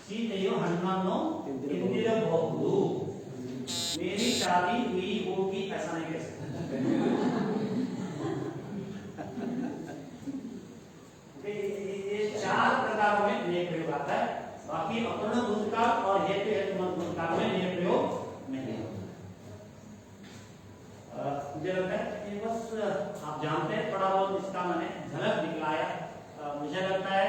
सीतेयु हनुमन्नु इंदिदड़ु, मेरी शादी हुई होगी, ऐसा नहीं कह सकते। ये 4 प्रकारों में ने प्रयोग आता है, बाकी अपूर्ण भूतकाल और हेतु हेतुमत भूतकाल में ने प्रयोग नहीं है। मुझे लगता है ये बस आप जानते हैं, थोड़ा बहुत इसका मैंने झलक दिखलाया। मुझे लगता है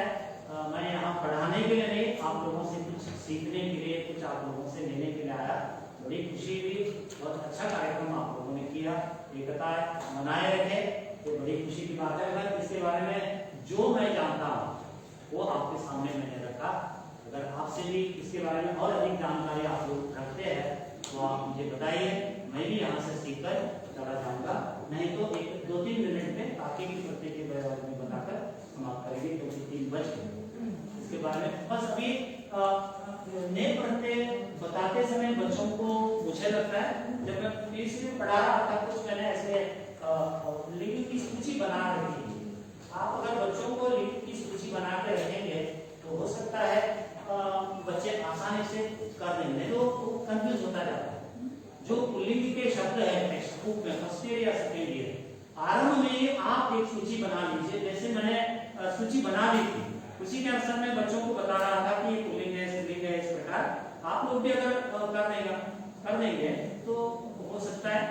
मैं यहाँ पढ़ाने के लिए नहीं, आप लोगों से कुछ सीखने के लिए, कुछ आप लोगों से लेने के लिए आया। बड़ी खुशी हुई, बहुत अच्छा कार्यक्रम आप लोगों ने किया, एकता बनाए रखे, तो बड़ी खुशी की बात है। अगर इसके बारे में जो मैं जानता हूँ वो आपके सामने मैंने रखा। अगर आपसे भी इसके बारे में और अधिक जानकारी आप लोग रखते हैं तो आप मुझे बताइए, मैं भी यहाँ से सीखकर चला जाऊंगा। नहीं तो 1-2-3 मिनट में बाकी की प्रत्येक के बारे में बताकर समाप्त करेंगे, क्योंकि 3 बज गए। इसके बारे में बस अभी नए पढ़ते बताते समय बच्चों को मुझे लगता है, जब मैं पीएससी में पढ़ा रहा था कुछ मैंने ऐसे लिंग की सूची बना रखी। आप अगर बच्चों को लिंग की सूची बना के रखेंगे तो हो सकता है बच्चे आसानी से कर देंगे, तो कंफ्यूज होता जाता है। जो पुल्लिंग के शब्द है टेक्स्ट बुक में फर्स्ट ईयर या सेकेंड ईयर, आरंभ में आप एक सूची बना लीजिए। जैसे मैंने सूची बना ली थी, उसी के अनुसार मैं बच्चों को बता रहा था कि पुल्लिंग है, स्त्रीलिंग है, इस प्रकार आप लोग भी अगर कर देंगे तो हो सकता है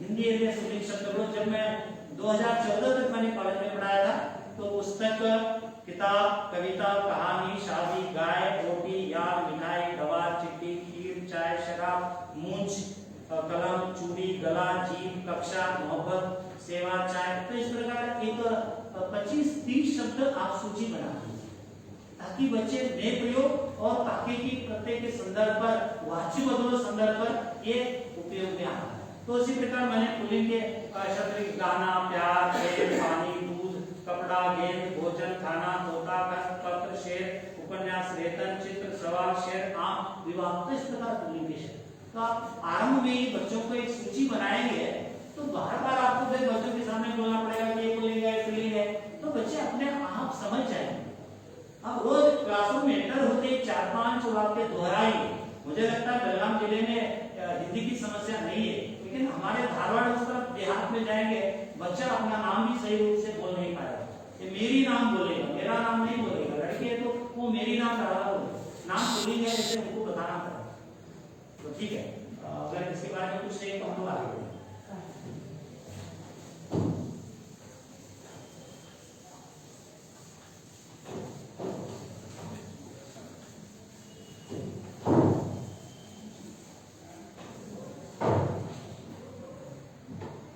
हिंदी एरिया स्त्रीलिंग शब्द। जब मैं 2014 तक मैंने कॉलेज में पढ़ाया था, तो पुस्तक, किताब, कविता, कहानी, शादी, गाय, रोटी, यार, मिठाई, दवा, चिट्ठी, खीर, चाय, शराब, मूंछ, कलम, चूड़ी, गला, जीभ, कक्षा, मोहब्बत, सेवा, चाय, तो इस प्रकार एक 25-30 शब्द आप सूची बना दीजिए, ताकि बच्चे नए प्रयोग और आगे की प्रत्येक के संदर्भ पर, वाच्य बदलो संदर्भ पर ये उपयोग में आता है। तो उसी प्रकार मैंने पुल्लिंग के शब्द गाना, प्यार, प्रेम, पानी, दूध, कपड़ा, गेंद, भोजन, खाना, तोता, पत्र, शेर, उपन्यास, वेतन, चित्र, सवाल, शेर, आम, विवाह, तो इस प्रकार पुल्लिंग के शब्द। तो आप आरंभ में ही बच्चों को एक सूची बनाएंगे तो बार बार आपको फिर बच्चों के सामने बोलना पड़ेगा कि ये पुल्लिंग है, स्त्रीलिंग है, तो बच्चे अपने आप समझ जाएंगे। अब रोज क्लासरूम में एंटर होते 4-5 वाक्य दोहराएंगे। मुझे लगता है बेलगाम जिले में हिंदी की समस्या नहीं है, लेकिन हमारे धारवाड़ उस तरफ देहात में जाएंगे, बच्चा अपना नाम भी सही रूप से बोल नहीं पाएगा। ये मेरी नाम बोलेगा, मेरा नाम नहीं बोलेगा। लड़की है तो वो मेरी नाम रहा नाम पुल्लिंग है, इसे उनको बताना पड़ेगा। तो ठीक है, अगर इसके बारे में कुछ नहीं तो हम लोग आगे बढ़ें।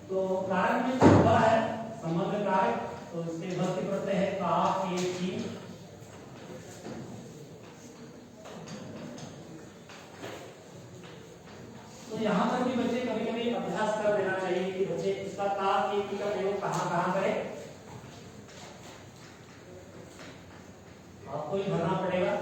तो कारक में छुपा है संबंध कारक, तो इसके विभक्ति प्रत्यय है का, के, की। तो यहाँ पर भी बच्चे कभी कभी अभ्यास कर देना चाहिए कि बच्चे इसका का, के, की का प्रयोग कहाँ कहाँ करें, आपको ही भरना पड़ेगा।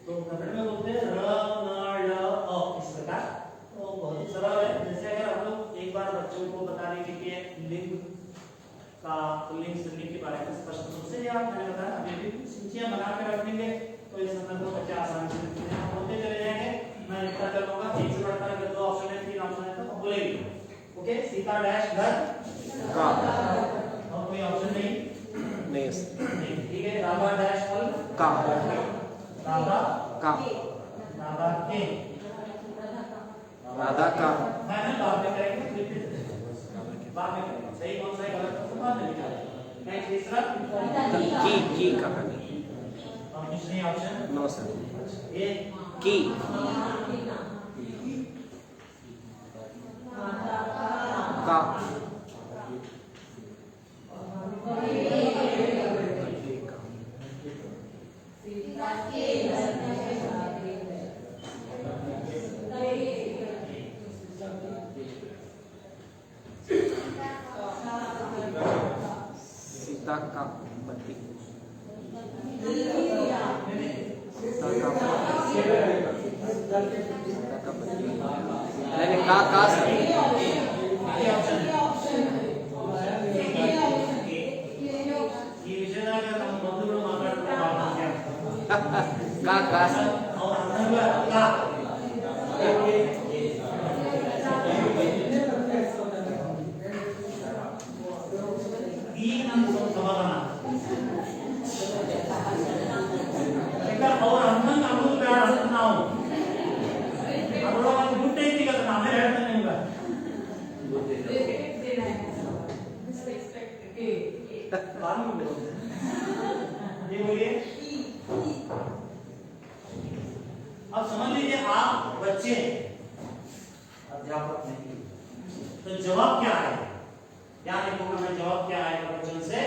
तो कन्नड़ में बोलते हैं र न ळ अ, इस प्रकार। तो बहुत ही सरल है। जैसे अगर हम लोग एक बार बच्चों को बताने के लिए लिंग का, पुल्लिंग स्त्रीलिंग के बारे में स्पष्ट रूप से, आप मैंने बताया अभी भी सूचियां बना के रख लेंगे तो इस संदर्भ को बच्चे आसानी से लिखते हैं। बोलते चले जाएंगे, मैं लिखता चलूंगा, एक से बढ़कर अगर 2 ऑप्शन है, 3 ऑप्शन है तो बोलेंगे। ओके, सीता डैश घर का, और कोई ऑप्शन नहीं, ठीक है। राधा डैश फल का, राधा का, राधा के, राधा का, है बाद में करेंगे, बाद में करेंगे। सही कौन सा है गलत कौन सा बाद में निकालेंगे। नेक्स्ट तीसरा की का करना। और दूसरी ऑप्शन नो सर, ये की, का, सीता का पति, सीता का पति, सीता का पति, अरे का सर, ये ऑप्शन ಈ ವಿಷಯದಾಗ ನಮ್ಮ ಬಂಧುಗಳು ಮಾತಾಡ್ತಾರೆ का सर, ಅವ್ರ ಅಂಗ ಕಾ ಈಗ ನಮ್ಮ ಸಮಾಧಾನ ಯಾಕಂದ್ರೆ ಅವ್ರ ಅಂದಂಗ ಅನ್ನೋದು ಬೇಡ ಅಂತ ನಾವು ಅದರೊಳಗೆ ಒಂದು ಗುಟ್ಟು ಐತಿ, ಅದು ನಾವೇ ಹೇಳ್ತೇನೆ ನಿಮ್ಗೆ बाद में बोलते हैं। ये बोलिए। अब समझ लीजिए आप बच्चे अध्यापक नहीं, तो जवाब क्या है? क्या लिखूंगा मैं? जवाब क्या आएगा क्वेश्चन से?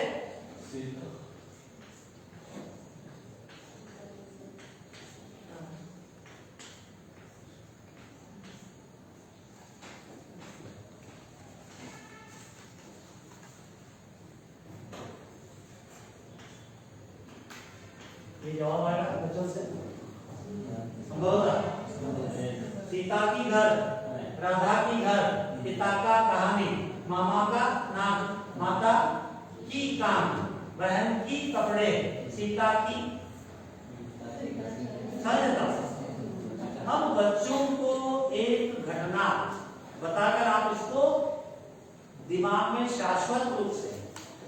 ये जवाब आएगा क्वेश्चन से संभवतः सीता की घर, राधा की घर, पिता का कहानी, मामा का नाम, माता की काम, बहन की कपड़े, सीता की सहजता। अब बच्चों को एक घटना बताकर आप इसको दिमाग में शाश्वत रूप से,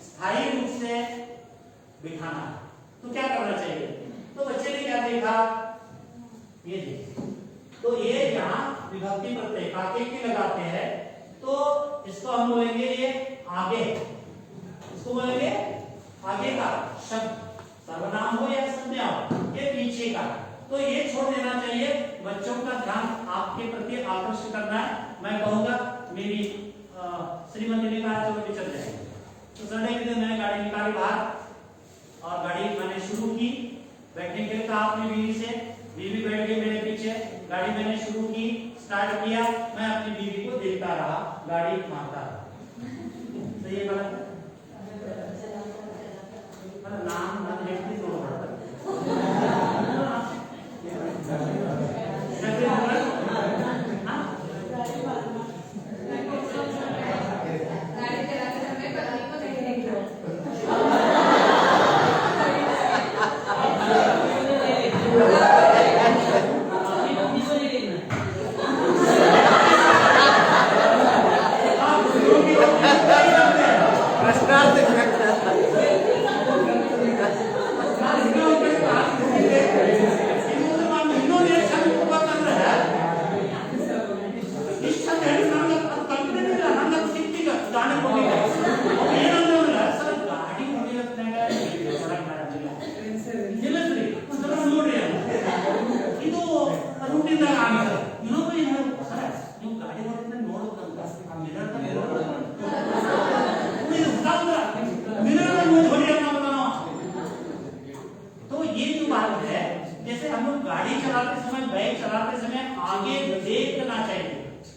स्थायी रूप से बिठाना, तो क्या करना चाहिए? तो बच्चे ने क्या देखा? ये देखिए, तो ये यहाँ विभक्ति प्रत्यय काके की लगाते हैं, तो इसको हम बोलेंगे ये आगे, इसको बोलेंगे आगे का शब्द, सर्वनाम हो या संज्ञा हो, ये पीछे का। तो ये छोड़ देना चाहिए, बच्चों का ध्यान आपके प्रति आकर्षित करना है। मैं कहूंगा, मेरी श्रीमती ने कहा चलो भी चल जाएंगे, तो संडे के दिन मैंने गाड़ी निकाली बाहर और गाड़ी मैंने शुरू की, बैठने के लिए कहा अपनी बीवी से, बीवी बैठ गई मेरे पीछे, गाड़ी मैंने शुरू की, स्टार्ट किया, मैं अपनी बीवी को देखता रहा, गाड़ी मारता रहा। सही है गलत? नाम व्यक्ति छोड़ो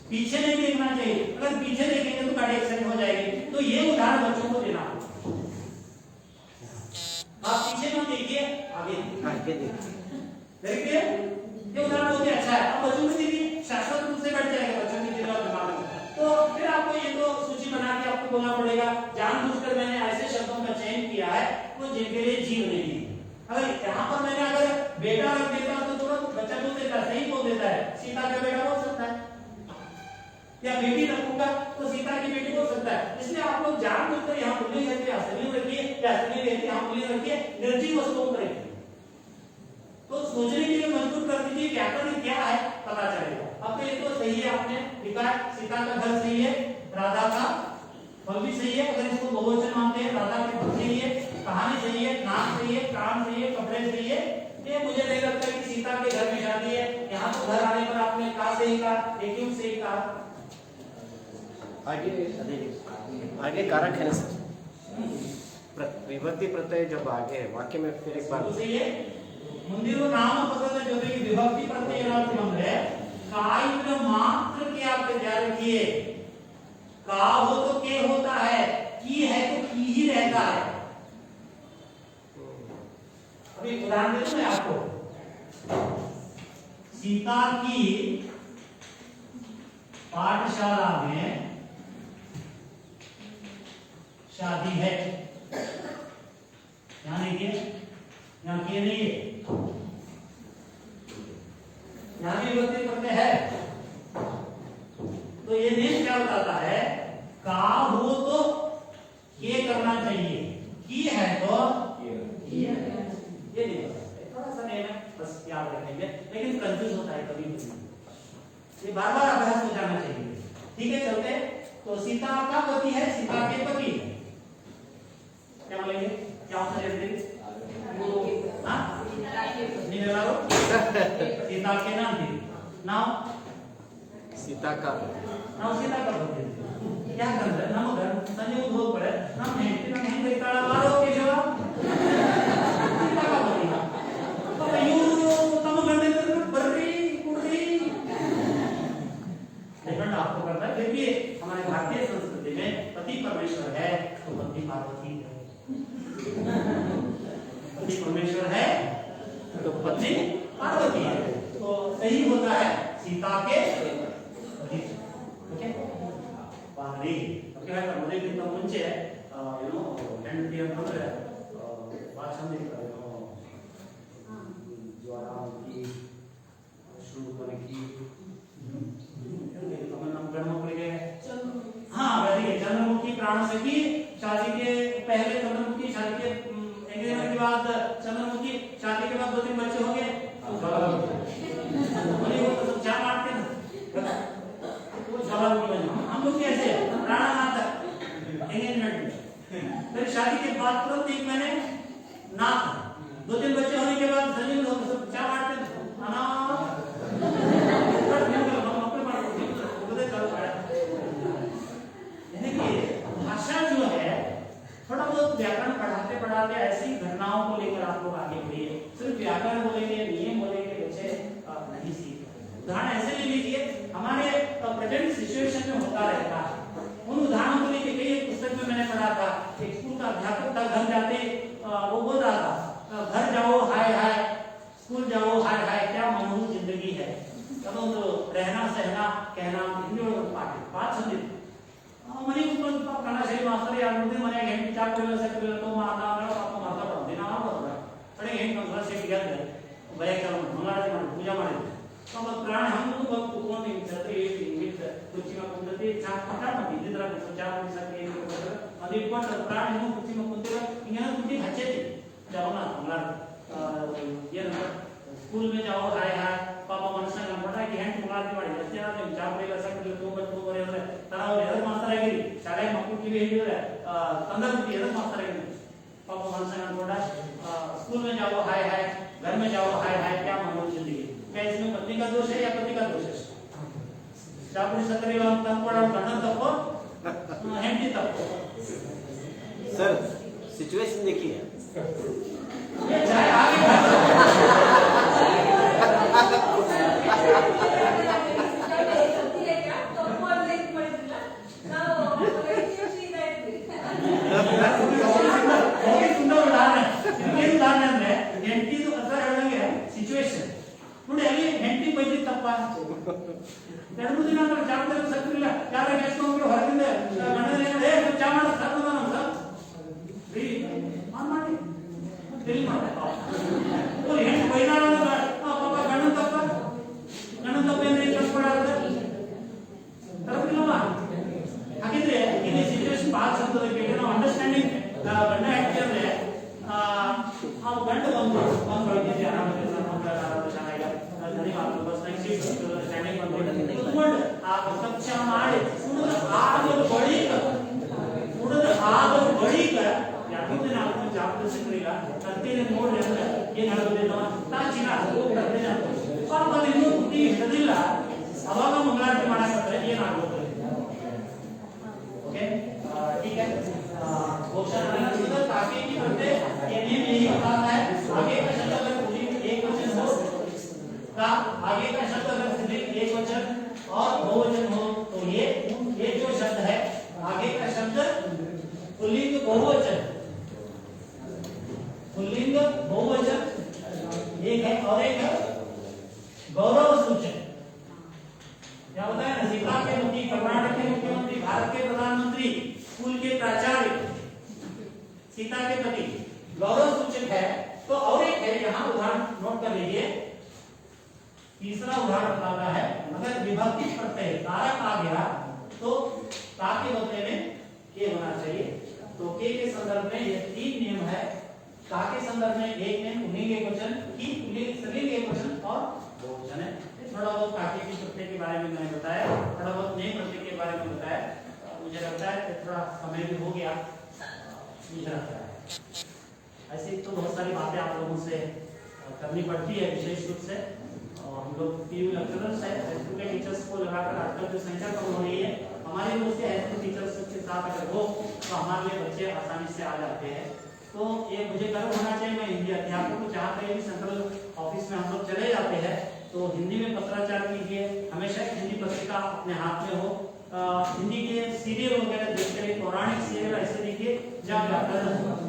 पीछे नहीं देखना चाहिए। अगर पीछे देखेंगे तो गाड़ी एक्सीडेंट हो जाएगी। तो ये उदाहरण बच्चों को देना। आप पीछे मत देखिए, आगे देखिए। ये उदाहरण बहुत ही अच्छा है। अब बच्चों की देखिए शाश्वत रूप से बैठ जाएगा बच्चों की दिमाग में। तो फिर आपको ये तो सूची बना के आपको बोलना पड़ेगा, जानबूझकर मैंने ऐसे शब्दों का चयन किया है वो जिनके लिए जीव नहीं है। अगर यहाँ पर मैंने अगर बेटा रख देता तो तुरंत बच्चा बोल देता है, सही बोल देता है, सीता का बेटा बोल सकता है, या बेटी रखूंगा तो सीता की बेटी बोल सकता है। इसलिए आप लोग जानबूझकर यहाँ पुल्लिंग रखिए, स्त्रीलिंग रखिए, या स्त्रीलिंग रहती यहाँ पुल्लिंग रखिए, निर्जीव वस्तुओं को रखिए। तो सोचने के लिए मजबूर कर दीजिए व्याकरण क्या है, पता चलेगा। अब तो ये तो सही है, आपने लिखा है सीता का घर सही है, राधा का फल भी सही है, अगर इसको बहुवचन मानते हैं, राधा के फल सही है, कहानी सही है, नाम सही है, काम सही है, कपड़े सही है। ये मुझे नहीं लगता कि सीता के घर में शादी है। यहाँ तो घर आने पर आपने कहा सही कहा, लेकिन सही कहा। आगे कारक है ना सर, विभक्ति प्रत्यय जब आगे है वाक्य में, फिर एक बार ಮುಂದಿರುವ ನಾಮಪದದ ಜೊತೆಗೆ ವಿಭಕ್ತಿ ಪ್ರತ್ಯಯ ಏನಾದ್ರು ಬಂದ್ರೆ ಕಾಯಿತ್ರ मात्र के आप ध्यान रखिए। का हो तो के होता है, की है तो की ही रहता है। अभी उदाहरण दे दूं मैं आपको, सीता की पाठशाला में शादी है, यहाँ देखिए, यहाँ किए नहीं है, यहाँ भी विभक्ति प्रत्यय है। तो ये नियम क्या बताता है, का हो तो के करना चाहिए, की है तो ये नहीं बताता। थोड़ा सा नियम है, बस याद रखेंगे, लेकिन कंफ्यूज होता है कभी कभी, ये बार बार अभ्यास हो जाना चाहिए। ठीक है, चलते। तो सीता का पति है, सीता के पति है। क्या बोलेंगे? क्या आंसर देते? हाँ नहीं लगा लो सीता के नाम थी नाउ सीता का सीता का बोलते क्या कर रहे नाम घर संजय धो पड़े नाम नहीं देखता वारो के जवाब सीता का बोलेगा तो यू तम गंडे बर्री कुड़ी देखना आपको करता है देखिए हमारे भारतीय संस्कृति में पति परमेश्वर है तो पत्नी पार्वती है पति परमेश्वर है तो पत्नी पार्वती है तो सही होता है सीता के ओके ಬಾರಿ ಓಕೆ ಮದುವೆಗಿಂತ ಮುಂಚೆ ಏನೋ ಹೆಂಡತಿ ಅಂತಂದ್ರೆ ಭಾಳ ಚಂದ ಇರ್ತಾರೆ ಏನೋ ಜ್ವಾಲಾಮುಖಿ ಶೂರ್ಪನಖಿ ನಮ್ಮ ಗಂಡು ಮಕ್ಕಳಿಗೆ हाँ वैसे चंद्रमुखी प्राणसखी शादी के पहले चंद्रमुखी शादी के एंगेजमेंट के बाद चंद्रमुखी शादी के बाद 2-3 बच्चे हो गए वो तो सब क्या मारते हैं वो ज्वालामुखी बन हम लोग कैसे प्राणनाथ एंगेजमेंट फिर शादी के बाद तुरंत 1 महीने नाथ 2-3 बच्चे होने के बाद संजीव लोग सब क्या मारते हैं भाषा जो है थोड़ा बहुत व्याकरण पढ़ाते पढ़ाते ऐसी घटनाओं को लेकर आप लोग आगे बढ़िए सिर्फ व्याकरण बोलेंगे नियम बोलेंगे बच्चे नहीं सीखते उदाहरण ऐसे ले लीजिए हमारे प्रेजेंट सिचुएशन में होता रहता है उन उदाहरणों को लेकर कई पुस्तक में मैंने पढ़ा था एक स्कूल का अध्यापक था घर जाते वो बोल रहा था घर जाओ हाय हाय स्कूल जाओ हाय हाय क्या मनोहर जिंदगी है तब तो रहना सहना कहना हिंदी और बात समझे मनी कुछ कन्ना शैली मास्टर यार मुझे मने घंटे चार कोई सकते तो माता मेरा पापा माता पढ़ते ना आप बोल रहा अरे घंटे कंसर से किया है बड़े कर्म मंगला से पूजा मारे तो प्राण हम लोग बहुत कौन नहीं चलते ये इंगित कुछ में कुंडते चार पटा में इधर तरह कुछ चार में सकते हैं अभी पर प्राण हम कुछ में कुंडते इंगना कुछ हच्चे थे जाओ ना मंगला ये स्कूल में जाओ हाय हाय पापा मनसा का पटा कि हैंड मंगला वाली बच्चे ना चार कोई सकते तो बच्चों को रे तना और ಎದರ್ ಮಾಸ್ಟರ್ ಆಗಿರಿ ಶಾಲೆ ಮಕ್ಕಳು ಟಿವಿ ಹೇಳಿದ್ರೆ ತಂದರ್ತಿ ಎದರ್ ಮಾಸ್ಟರ್ ಆಗಿರಿ ಪಾಪ मनसा का बोला स्कूल में जाओ हाय हाय घर में जाओ हाय हाय क्या मनोज जिंदगी क्या इसमें पत्नी का दोष है या पति का दोष है चापुरी सकरी वाला तंपड़ा गंडन तप्पो ಹೆಂಡತಿ ತಪ್ಪು सर सिचुएशन देखिए ये चाहे आगे ಸಿಚುವೇಶನ್ ನೋಡಿ ಅಲ್ಲಿ ಹೆಂಡತಿ ಬೈದಿ ತಪ್ಪ 2 ದಿನ ಅಂದ್ರೆ ಜಾಬ್ ಸಕ್ರಿಲ್ಲ ಯಾರ ಕೆಸ್ಕೊಂಡು ಹೊರಗಿಂದ ಗಂಡನೇ ಚಾ ಮಾಡ ಸಾಕುದ ಸರ್ ರೀ ಆನ್ ಮಾಡಿ ತಿಳಿ ಮಾಡಿ ಓ ಹೆಂಡತಿ ಬೈದಾಳ ಪಾಪ ಗಂಡನ ತಪ್ಪ ಏನ್ರಿ ಕಳ್ಸ್ಕೊಡಾರ ತರಪಿಲ್ಲವಾ ಹಾಗಿದ್ರೆ ಇಲ್ಲಿ ಸಿಚುವೇಶನ್ ಭಾಳ ಸಂತೋಷ ಕೇಳಿ ನಾವು ಅಂಡರ್ಸ್ಟ್ಯಾಂಡಿಂಗ್ ಗಂಡ ಹೆಂಡತಿ ಅಂದ್ರೆ ಆ ಗಂಡ ಬಂದು ಬಂದ್ಬಿಟ್ಟಿದ್ದೆ ಆರಾಮಾಗಿ धन्यवाद बस नेक्स्ट स्टैंडिंग कुत्ಕೊಂಡು ಆ ಕಕ್ಷ ಮಾಡಿ ಸುಡದ ಆದ ಬಳಿಕ ಯಾಕೋ ದಿನ ಅವನು ಜಾಬ್ ಸಿಕ್ಕಿಲ್ಲ ಕರ್ತಿನ ನೋಡಿ ಅಂದ್ರೆ ಏನು ಹೇಳೋದಿಲ್ಲ ತಾಚಿನ ಹೋಗ್ತದೆ ಪಾಪ ಇನ್ನೂ ಬುದ್ಧಿ ಹಿಡಿದಿಲ್ಲ ಅವಾಗ ಮಂಗಳಾರತಿ ಮಾಡಕ್ಕೆ ಏನಾಗುತ್ತೆ ओके ठीक है क्वेश्चन आंसर ताकि की करते ये नियम यही बताता है आगे का शब्द अगर एक वचन हो का आगे का शब्द अगर सिर्फ एक वचन और बहुवचन हो तो ये जो शब्द है आगे का शब्द पुल्लिंग बहुवचन एक है और एक है गौरव सूचक क्या बताया ना सीता के मुख्य कर्नाटक के मुख्यमंत्री भारत के प्रधानमंत्री स्कूल के प्राचार्य सीता के पति गौरव सूचक है तो और एक है यहाँ उदाहरण नोट कर लीजिए तीसरा उदाहरण बताता है अगर विभक्ति प्रत्यय कारक आ गया तो का के बदले में के होना चाहिए तो के संदर्भ में ये 3 नियम है का के संदर्भ में एक नियम पुल्लिंग एकवचन की पुल्लिंग स्त्रीलिंग एकवचन और बहुवचन है थोड़ा बहुत काके की प्रत्यय के बारे में मैंने बताया थोड़ा बहुत नए प्रत्यय के बारे में बताया मुझे लगता है कि थोड़ा समय भी हो गया दूसरा क्या है। ऐसी तो बहुत सारी बातें आप लोगों से करनी पड़ती है विशेष रूप से, और हम लोग पीयू लेक्चरर्स है, हाईस्कूल के टीचर्स को लगाकर आजकल जो संख्या कम हो रही है, हमारे लोग से हाईस्कूल टीचर्स के साथ अगर हो तो हमारे लिए बच्चे आसानी से आ जाते हैं। तो ये मुझे गर्व होना चाहिए, मैं हिंदी अध्यापक को जहाँ कहीं भी सेंट्रल ऑफिस में हम लोग चले जाते हैं तो हिंदी में पत्राचार कीजिए, हमेशा एक हिंदी पत्रिका अपने हाथ में हो, हिंदी के सीरियल वगैरह देखते रहिए, पौराणिक सीरियल ऐसे देखिए जहाँ व्याकरण